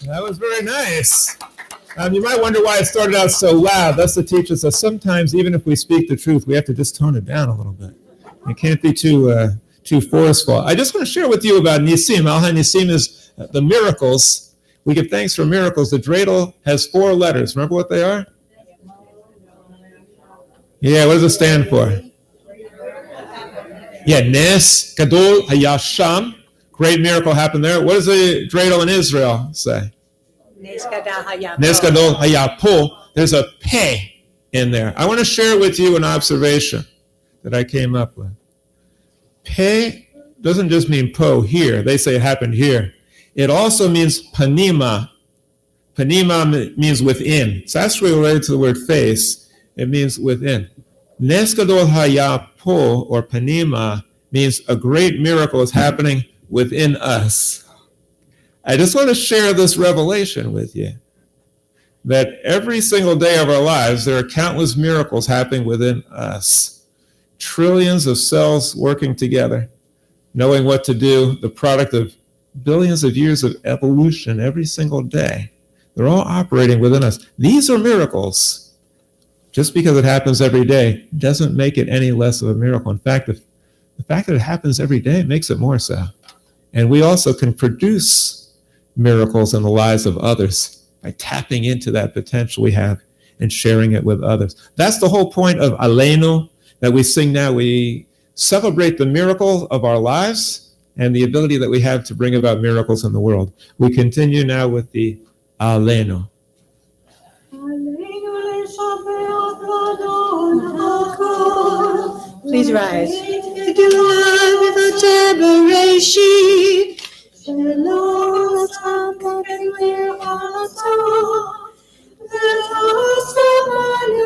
That was very nice. You might wonder why it started out so loud. That's to teach us that sometimes, even if we speak the truth, we have to just tone it down a little bit. It can't be too forceful. I just want to share with you about Nisim. Al HaNisim is the miracles. We give thanks for miracles. The dreidel has 4 letters. Remember what they are? Yeah, what does it stand for? Yeah, Nes Gadol Hayasham. Great miracle happened there. What does the dreidel in Israel say? Nes Gadol Hayapo. There's a Pe in there. I want to share with you an observation that I came up with. Pe doesn't just mean po here. They say it happened here. It also means panima. Panima means within. It's actually related to the word face. It means within. Nes Gadol Hayapo, or panima, means a great miracle is happening within us. I just want to share this revelation with you, that every single day of our lives, there are countless miracles happening within us. Trillions of cells working together, knowing what to do, the product of billions of years of evolution every single day. They're all operating within us. These are miracles. Just because it happens every day doesn't make it any less of a miracle. In fact, the fact that it happens every day makes it more so. And we also can produce miracles in the lives of others by tapping into that potential we have and sharing it with others. That's the whole point of Aleinu that we sing now. We celebrate the miracle of our lives and the ability that we have to bring about miracles in the world. We continue now with the Aleinu. Please rise. With a Shalom, Tzadkak, Leir, Alato, Ve'ostamanu,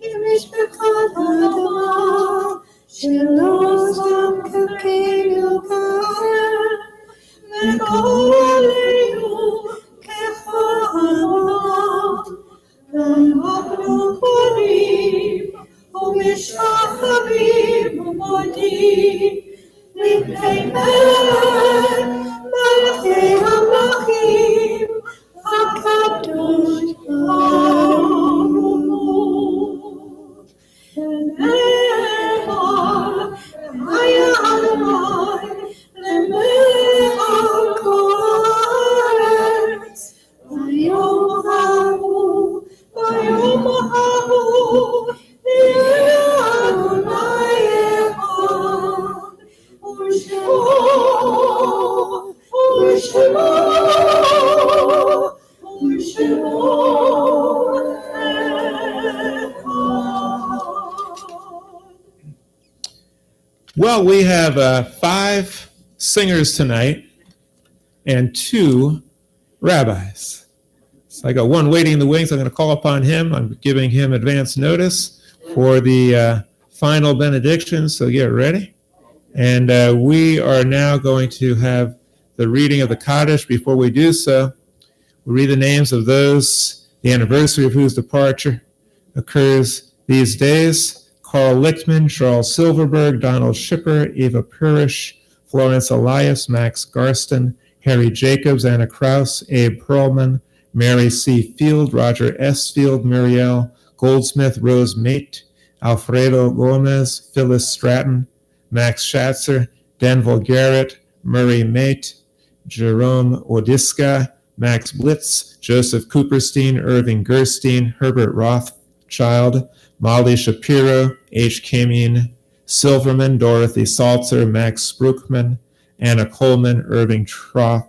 Yemish B'chad Adama, Shalom, Tzadkak, Cantor Carol Garrett, Ve'olenu, Kefa'amah, Ve'apnu Korim, U'mishachavim, U'modim, L'pnei Melech, Malachei HaMelachim, HaKadosh Baruch Hu. Ne'emar, Haya Adonai, Le'melech kol haaretz, Bayom hahu, Yeh Adonai echad. Well, we have 5 singers tonight and 2 rabbis. So I got one waiting in the wings. I'm going to call upon him. I'm giving him advance notice for the final benediction, so get ready. And we are now going to have the reading of the Kiddush. Before we do so, we read the names of those, the anniversary of whose departure occurs these days. Carl Lichtman, Charles Silverberg, Donald Schipper, Eva Purish, Florence Elias, Max Garston, Harry Jacobs, Anna Kraus, Abe Perlman, Mary C. Field, Roger S. Field, Muriel Goldsmith, Rose Mate, Alfredo Gomez, Phyllis Stratton, Max Schatzer, Denville Garrett, Murray Mate, Jerome Odiska, Max Blitz, Joseph Cooperstein, Irving Gerstein, Herbert Rothschild, Molly Shapiro, H. Kameen Silverman, Dorothy Salzer, Max Spruckman, Anna Coleman, Irving Troth,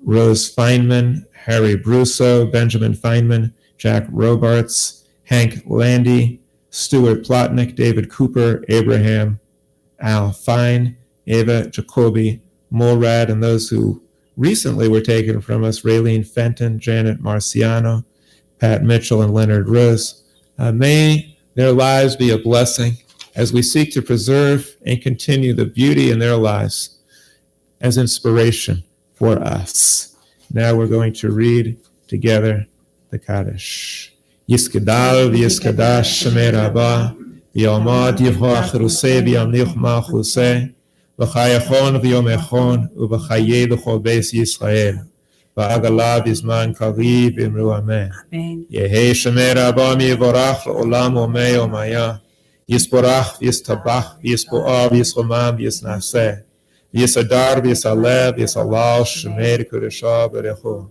Rose Feynman, Harry Brusso, Benjamin Feynman, Jack Robarts, Hank Landy, Stuart Plotnick, David Cooper, Abraham Al Fine, Ava Jacoby, Morad, and those who recently were taken from us, Raylene Fenton, Janet Marciano, Pat Mitchell, and Leonard Rose. May their lives be a blessing as we seek to preserve and continue the beauty in their lives as inspiration for us. Now we're going to read together the Kiddush. Yiskadal v'yiskadash shemei Rabbah, v'yomad yivhoach rusei v'yamlich ma'chusei, v'chayachon v'yomechon, u'v'chayeh l'chol beis Yisrael. V'agala v'zman kariv v'imru amen. Yehei shemei Rabbah mi'vorach l'olam omei omaya. Yisporach v'yistabach v'yispo'ah v'yisromam v'yisnaseh. V'yisadar v'yisaleh v'yisalal shemei kudeshah v'rechu.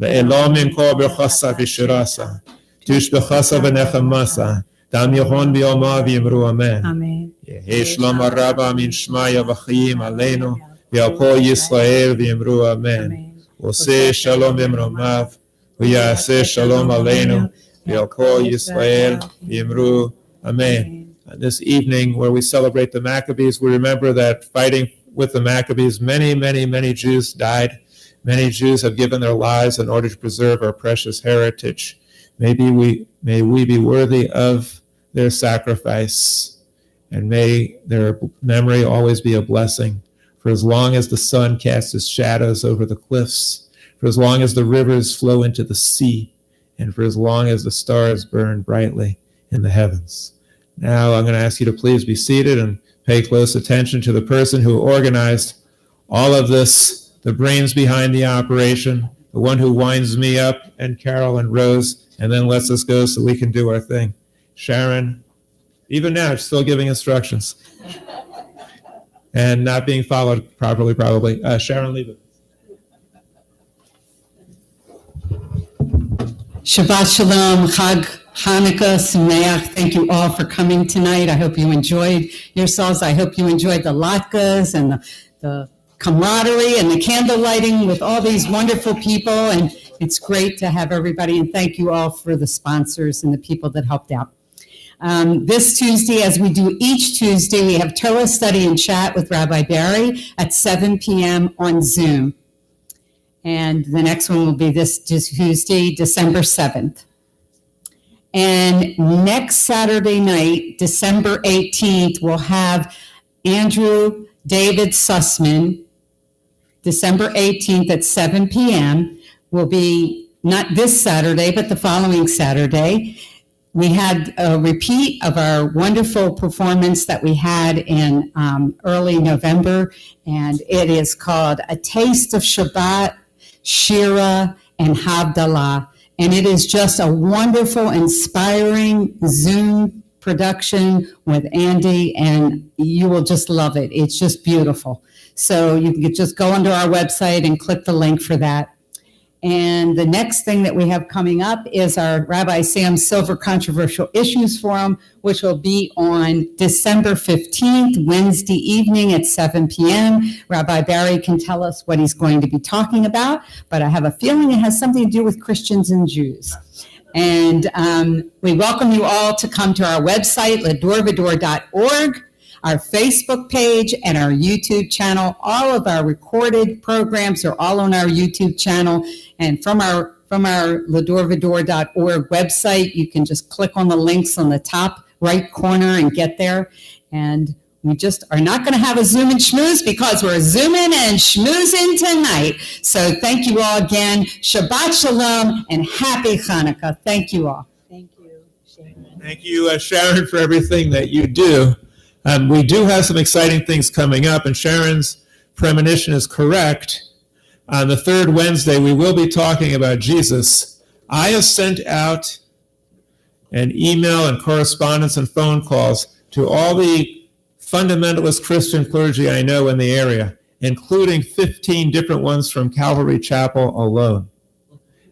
Ve'elam imko b'chasa v'shirasa. Tush b'chasa v'nechamasa. Dam yohon v'yomah v'imru amen. Amen. Yehei shlom araba min shmaya v'chayim aleinu. V'yalko Yisrael v'imru amen. Oseh shalom b'mromav. V'yaseh shalom aleinu. V'yalko Yisrael v'imru amen. This evening, where we celebrate the Maccabees, we remember that fighting with the Maccabees, many Jews died. Many Jews have given their lives in order to preserve our precious heritage. May we be worthy of their sacrifice, and may their memory always be a blessing For as long as the sun casts its shadows over the cliffs, for as long as the rivers flow into the sea, and for as long as the stars burn brightly in the heavens. Now I'm going to ask you to please be seated and pay close attention to the person who organized all of this, the brains behind the operation, the one who winds me up, and Carol and Rose, and then lets us go so we can do our thing. Sharon, even now, she's still giving instructions. And not being followed properly, probably. Sharon, leave it. Shabbat Shalom, Chag Chanukah Sameach. Thank you all for coming tonight. I hope you enjoyed yourselves. I hope you enjoyed the latkes and the camaraderie and the candle lighting with all these wonderful people. And it's great to have everybody. And thank you all for the sponsors and the people that helped out. This Tuesday, as we do each Tuesday, we have Torah study and chat with Rabbi Barry at 7 p.m. on Zoom. And the next one will be this Tuesday, December 7th. And next Saturday night, December 18th, we'll have Andrew David Susman, December 18th at 7 p.m. will be not this Saturday, but the following Saturday. We had a repeat of our wonderful performance that we had in early November, and it is called A Taste of Shabbat, Shira, and Havdalah. And it is just a wonderful, inspiring Zoom production with Andy, and you will just love it. It's just beautiful. So you can just go onto our website and click the link for that. And the next thing that we have coming up is our Rabbi Sam Silver Controversial Issues Forum, which will be on December 15th, Wednesday evening at 7 p.m. Rabbi Barry can tell us what he's going to be talking about, but I have a feeling it has something to do with Christians and Jews. And we welcome you all to come to our website, ladorvador.org, our Facebook page, and our YouTube channel. All of our recorded programs are all on our YouTube channel. And from our ladorvador.org website, you can just click on the links on the top right corner and get there. And we just are not going to have a Zoom and schmooze because we're zooming and schmoozing tonight. So thank you all again. Shabbat Shalom and Happy Hanukkah. Thank you all. Thank you, Sharon. Thank you, Sharon, for everything that you do. We do have some exciting things coming up, and Sharon's premonition is correct. On the third Wednesday, we will be talking about Jesus. I have sent out an email and correspondence and phone calls to all the fundamentalist Christian clergy I know in the area, including 15 different ones from Calvary Chapel alone,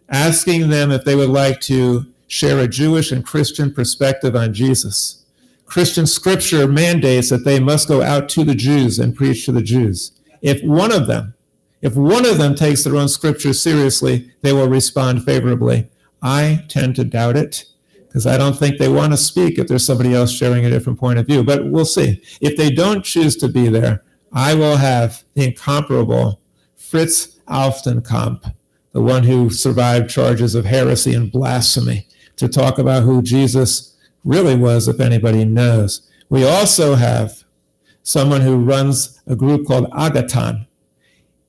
asking them if they would like to share a Jewish and Christian perspective on Jesus. Christian scripture mandates that they must go out to the Jews and preach to the Jews. If one of them takes their own scripture seriously, they will respond favorably. I tend to doubt it because I don't think they want to speak if there's somebody else sharing a different point of view, but we'll see. If they don't choose to be there, I will have the incomparable Fritz Alftenkamp, the one who survived charges of heresy and blasphemy, to talk about who Jesus really was, if anybody knows. We also have someone who runs a group called Agaton.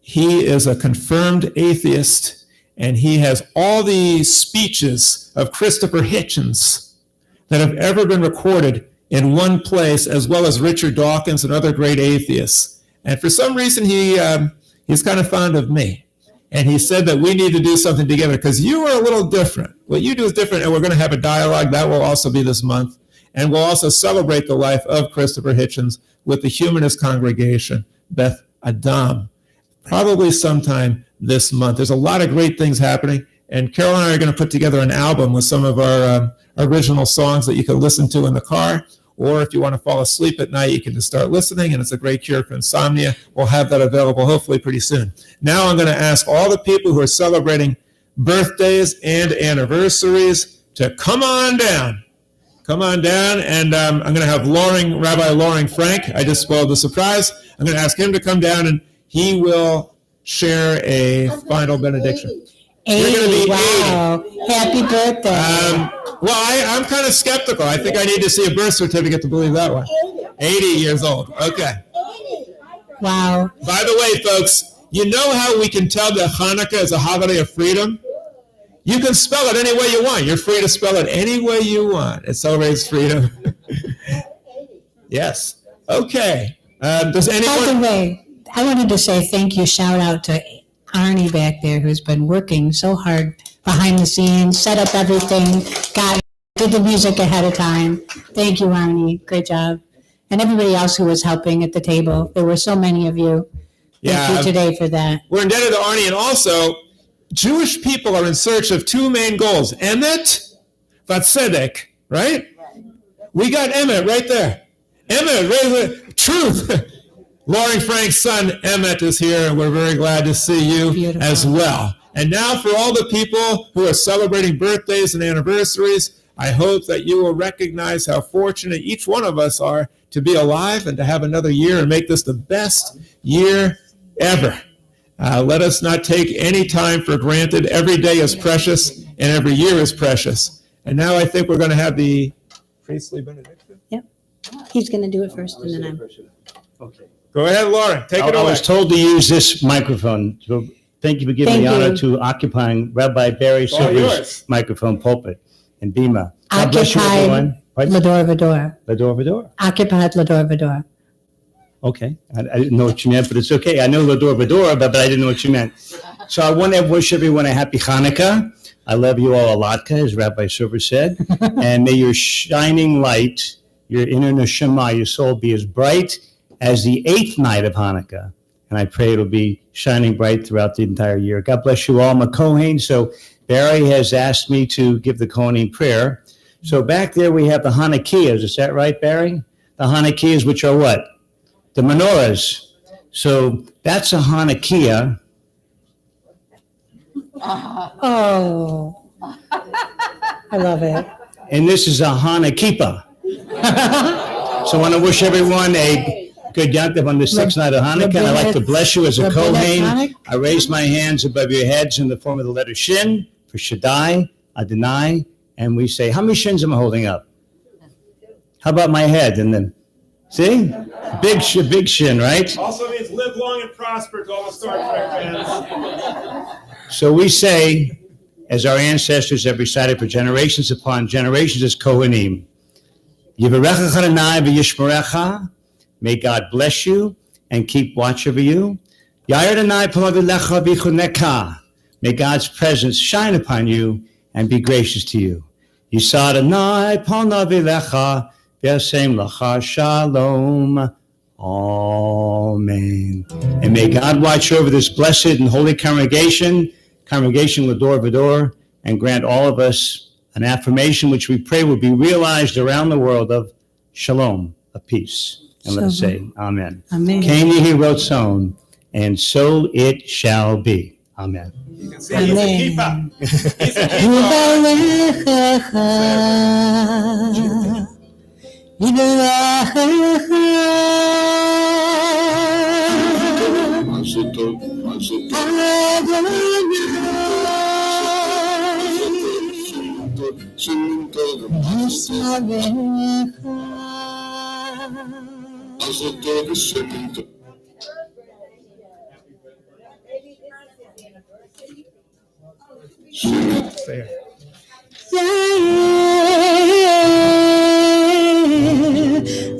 He is a confirmed atheist, and he has all the speeches of Christopher Hitchens that have ever been recorded in one place, as well as Richard Dawkins and other great atheists. And for some reason, he's kind of fond of me. And he said that we need to do something together because you are a little different. What you do is different, and we're going to have a dialogue. That will also be this month. And we'll also celebrate the life of Christopher Hitchens with the Humanist Congregation, Beth Adam, probably sometime this month. There's a lot of great things happening. And Carol and I are going to put together an album with some of our original songs that you can listen to in the car. Or if you want to fall asleep at night, you can just start listening, and it's a great cure for insomnia. We'll have that available hopefully pretty soon. Now I'm going to ask all the people who are celebrating birthdays and anniversaries to come on down. Come on down, and I'm going to have Rabbi Loring Frank. I just spoiled the surprise. I'm going to ask him to come down, and he will share a final benediction. 80, wow. 80. Happy birthday. I'm kind of skeptical. I think I need to see a birth certificate to believe that one. 80 years old. Okay. Wow. By the way, folks, you know how we can tell that Hanukkah is a holiday of freedom? You can spell it any way you want. You're free to spell it any way you want. It celebrates freedom. Yes. Okay. Does anyone? By the way, I wanted to say thank you, shout out to Arnie back there who's been working so hard behind the scenes, set up everything, did the music ahead of time. Thank you, Arnie. Great job. And everybody else who was helping at the table. There were so many of you. Thank you today for that. We're indebted to Arnie, and also Jewish people are in search of two main goals: emet, vatzedek, right? We got emet right there. Emet, right, truth. Lauren Frank's son, Emmett, is here, and we're very glad to see you Beautiful. As well. And now for all the people who are celebrating birthdays and anniversaries, I hope that you will recognize how fortunate each one of us are to be alive and to have another year and make this the best year ever. Let us not take any time for granted. Every day is precious, and every year is precious. And now I think we're going to have the priestly benediction. Yep. He's going to do it first, and then I'm. Okay. Go ahead, Lauren. Take it I away. was told to use this microphone. So thank you for giving Thank me the honor you. to occupying Rabbi Barry All Silver's yours. microphone pulpit and bima. God bless you, Occupied everyone. Pardon? L'Dor Va-Dor. L'Dor Va-Dor. Occupied L'Dor Va-Dor. Okay. I didn't know what you meant, but it's okay. I know L'Dor Va-Dor, but I didn't know what you meant. So I want to wish everyone a happy Hanukkah. I love you all a latkes, as Rabbi Silver said. And may your shining light, your inner neshama, your soul be as bright as the 8th night of Hanukkah. And I pray it'll be shining bright throughout the entire year. God bless you all. I'm a Kohen, so Barry has asked me to give the Kohen prayer. So back there we have the Hanukkahs. Is that right, Barry? The Hanukkahs, which are what? The menorahs. So that's a Hanukkah. Oh. I love it. And this is a Hanukkah. So I want to wish everyone a good Yantav on the 6th night of Hanukkah. And I'd like to bless you as a Kohen. I raise my hands above your heads in the form of the letter Shin for Shaddai, Adonai. And we say, how many shins am I holding up? How about my head? And then, see? Big shin, right? Also means live long and prosper to all the Star Trek fans. So we say, as our ancestors have recited for generations upon generations as Kohanim, Yivarecha Adonai v'yishmerecha, may God bless you and keep watch over you. Yair Adonai panav elecha v'chuneka, may God's presence shine upon you and be gracious to you. Yisad Adonai panav elecha v'yasem lecha shalom. Amen. And may God watch over this blessed and holy Congregation L'Dor Va-Dor, and grant all of us an affirmation which we pray will be realized around the world of shalom, of peace. And let us say, Amen. Amen. Cain Yehi Rotzon, and so it shall be. Amen. You can see he's a keeper. He's a keeper.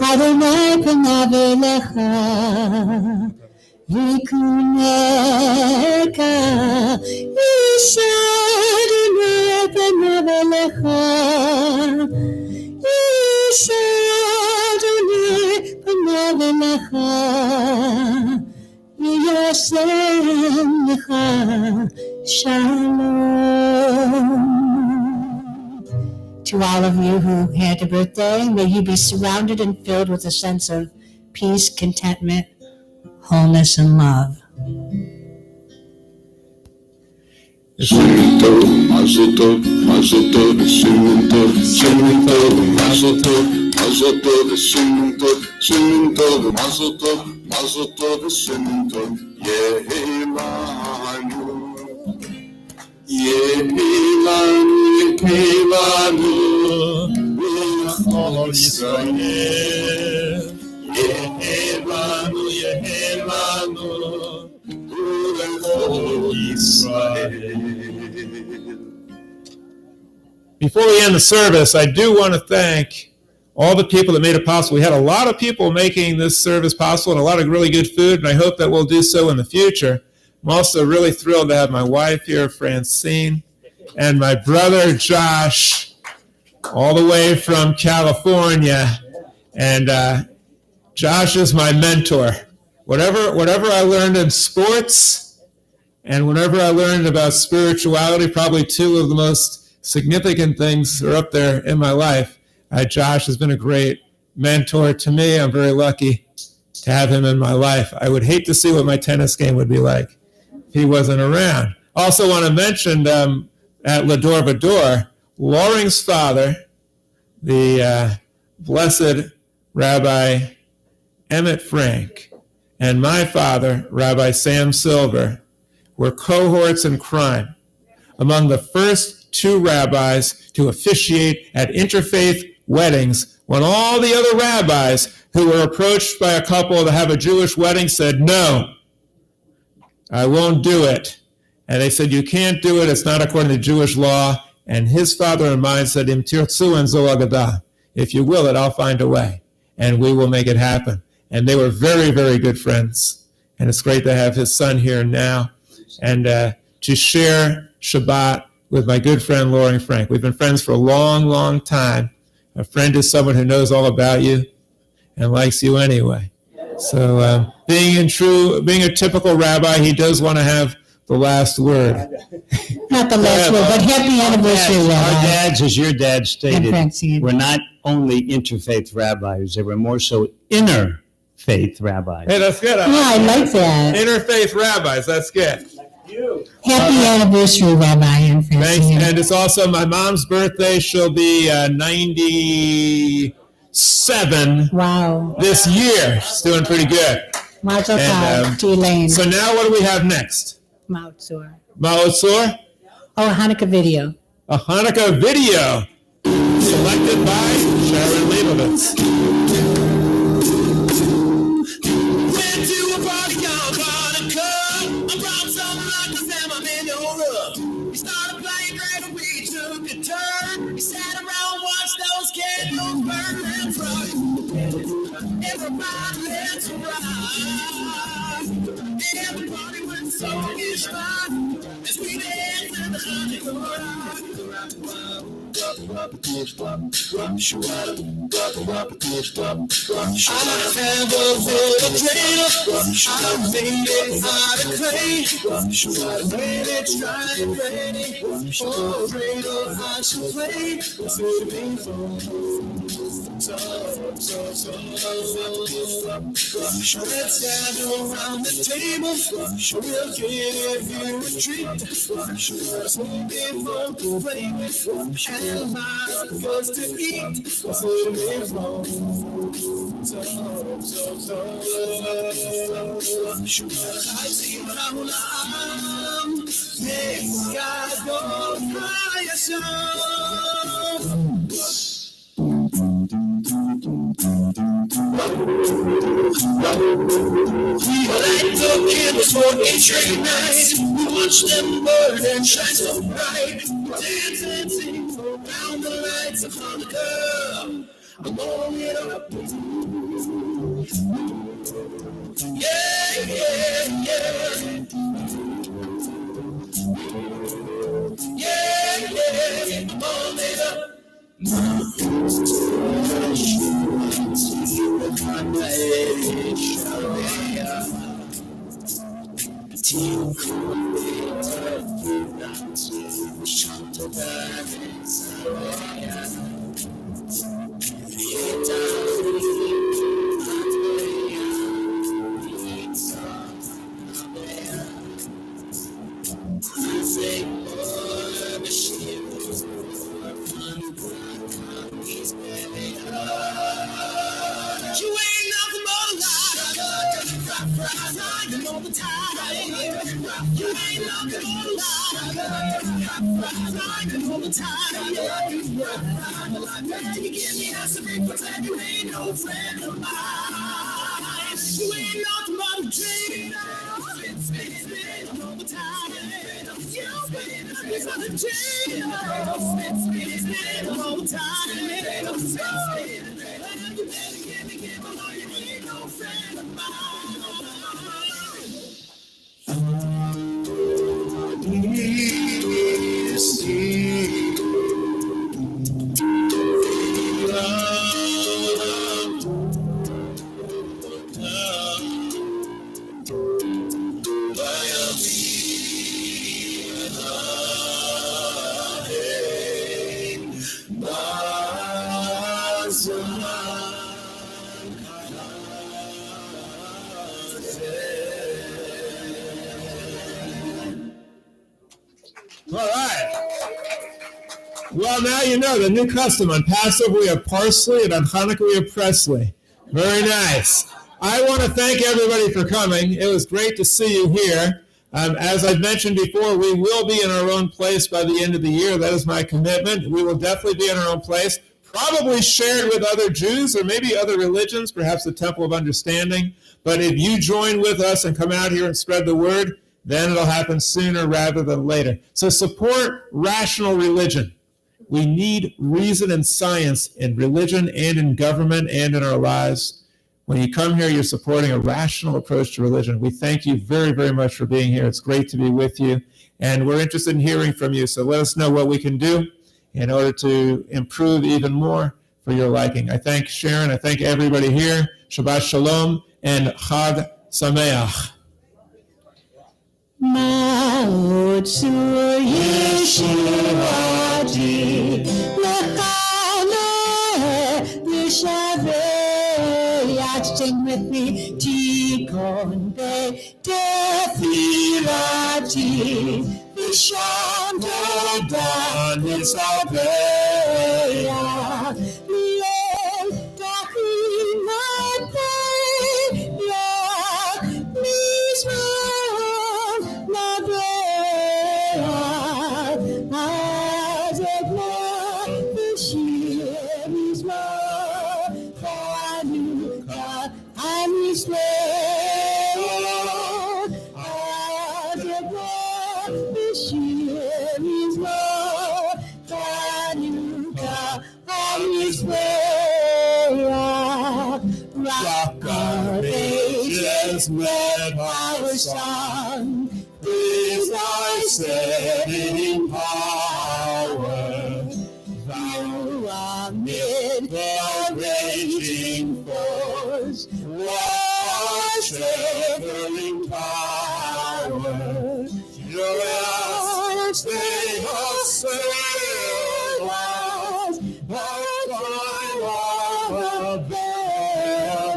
Adonai panav elecha v'kuneka, Yisha Adonai panav elecha, Yisha Adonai panav elecha, v'yasem lecha shalom. To all of you who had a birthday, may you be surrounded and filled with a sense of peace, contentment, wholeness, and love. Yisrael, Yehelanu, Yehelanu, Ulecho Yisrael. Before we end the service, I do want to thank all the people that made it possible. We had a lot of people making this service possible and a lot of really good food, and I hope that we'll do so in the future. I'm also really thrilled to have my wife here, Francine, and my brother, Josh, all the way from California. And Josh is my mentor. Whatever I learned in sports and whatever I learned about spirituality, probably two of the most significant things are up there in my life. Josh has been a great mentor to me. I'm very lucky to have him in my life. I would hate to see what my tennis game would be like if he wasn't around. Also want to mention at L'Dor Va-Dor, Loring's father, the blessed Rabbi Emmett Frank, and my father, Rabbi Sam Silver, were cohorts in crime, among the first two rabbis to officiate at interfaith weddings when all the other rabbis who were approached by a couple to have a Jewish wedding said, "No, I won't do it." And they said, "You can't do it. It's not according to Jewish law." And his father and mine said, "Im tirtzu and zo agada." If you will it, I'll find a way, and we will make it happen. And they were very, very good friends. And it's great to have his son here now and to share Shabbat with my good friend Loring Frank. We've been friends for a long, long time. A friend is someone who knows all about you and likes you anyway. So being a typical rabbi, he does want to have the last word. Not the last word, but happy anniversary, Our Rabbi. dads, as your dad stated, Francine. were not only interfaith rabbis, they were more so interfaith rabbis. Hey, that's good. Yeah, I like that. Interfaith rabbis, that's good. Happy anniversary, Rabbi and Thanks. Francine. And it's also my mom's birthday. She'll be 97 Wow. this year. She's doing pretty good. Mazel And, tov to Elaine. So now what do we have next? Mautzor. Ma'otzor? Oh, Hanukkah video. A Hanukkah video selected by Sharon Leibovitz. Went to a party on Hanukkah. I brought some latkes and my menorah. We started playing great and we took a turn. We sat around, watched those candles burn. Let's rock. Everybody, let's rock. And the party went so fun as we danced in the Hanukkah rock. I have a little trailer. I made it out of clay. Made it dry and ready. Oh, cradle I should play. Let's gather around the table. We'll give you a treat. Something fun to play with and lots of us to eat. I see Raulam. Make God go cry a song. We light the candles for each night. We watch them burn and shine so bright. Dance and sing around the lights of Hanukkah. I'm blowing it up. Yeah, yeah, yeah. Yeah, yeah, I'm blowing it up. You give me a secret, but you ain't no friend of mine. You ain't nothing but a dream. Spin all the time. You ain't nothing but a dream. Spin all the time. You better give me, or you ain't no friend of mine. All right. Well, now you know the new custom. On Passover, we have parsley, and on Hanukkah, we have Presley. Very nice. I want to thank everybody for coming. It was great to see you here. As I've mentioned before, we will be in our own place by the end of the year. That is my commitment. We will definitely be in our own place, probably shared with other Jews or maybe other religions, perhaps the Temple of Understanding. But if you join with us and come out here and spread the word, then it'll happen sooner rather than later. So support rational religion. We need reason and science in religion and in government and in our lives. When you come here, you're supporting a rational approach to religion. We thank you very, very much for being here. It's great to be with you. And we're interested in hearing from you. So let us know what we can do in order to improve even more for your liking. I thank Sharon. I thank everybody here. Shabbat Shalom and Chag Sameach. Ma'otsu Yeshivati L'chane L'shaveh. Sing with me. Tikon Tefilati V'sham Todah Nisaveya Liel Dachimatei Yak Mizmor Nabea Azegna V'shir Mizmor Chanukah and Shabbat. Azegna V'shir Mizmor Chanukah and Shabbat. Rock our ages with our song. Praise thy saving power. Thou amid the raging force, what shivering power. Your eyes they have sailed us, but time of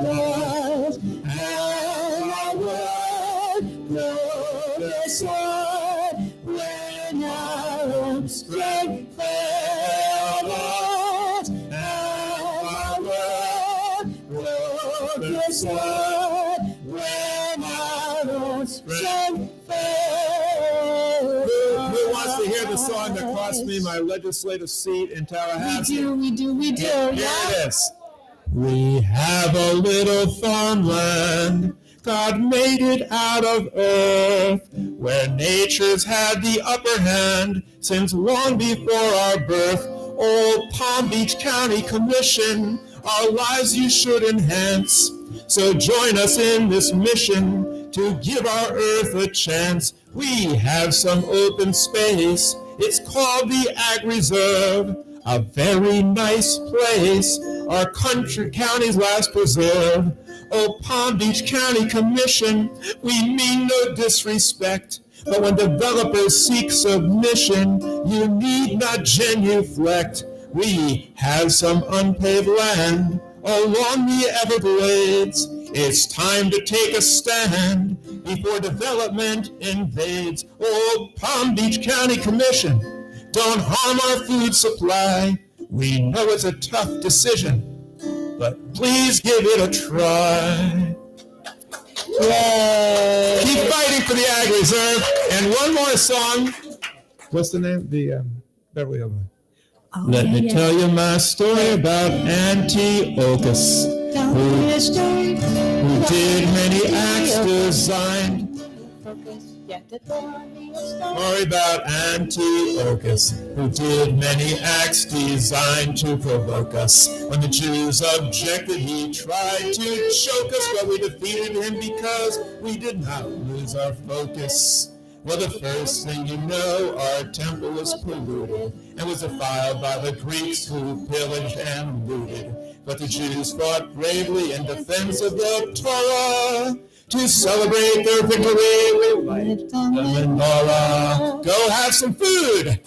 us, and our word glorious word, when our strength failed us, and our word glorious word, when our strength failed us. Who wants to hear the song that cost me my legislative seat in Tallahassee? We do. Here it is. We have a little farmland. God made it out of earth, where nature's had the upper hand since long before our birth. Old Palm Beach County Commission, our lives you should enhance. So join us in this mission to give our earth a chance. We have some open space. It's called the Ag Reserve, a very nice place, our county's last preserve. Oh, Palm Beach County Commission, we mean no disrespect, but when developers seek submission, you need not genuflect. We have some unpaved land along the Everglades. It's time to take a stand before development invades. Oh, Palm Beach County Commission, don't harm our food supply. We know it's a tough decision, but please give it a try. Yay. Keep fighting for the Ag Reserve. And one more song. What's the name? The Beverly Hills. Let me tell you my story about Antiochus. history, who did many acts designed. Yet the glory of stars. Story about Antiochus, who did many acts designed to provoke us. When the Jews objected, he tried to choke us, but we defeated him because we did not lose our focus. Well, the first thing you know, our temple was polluted and was defiled by the Greeks who pillaged and looted. But the Jews fought bravely in defense of the Torah. To celebrate their victory, we light the menorah. Go have some food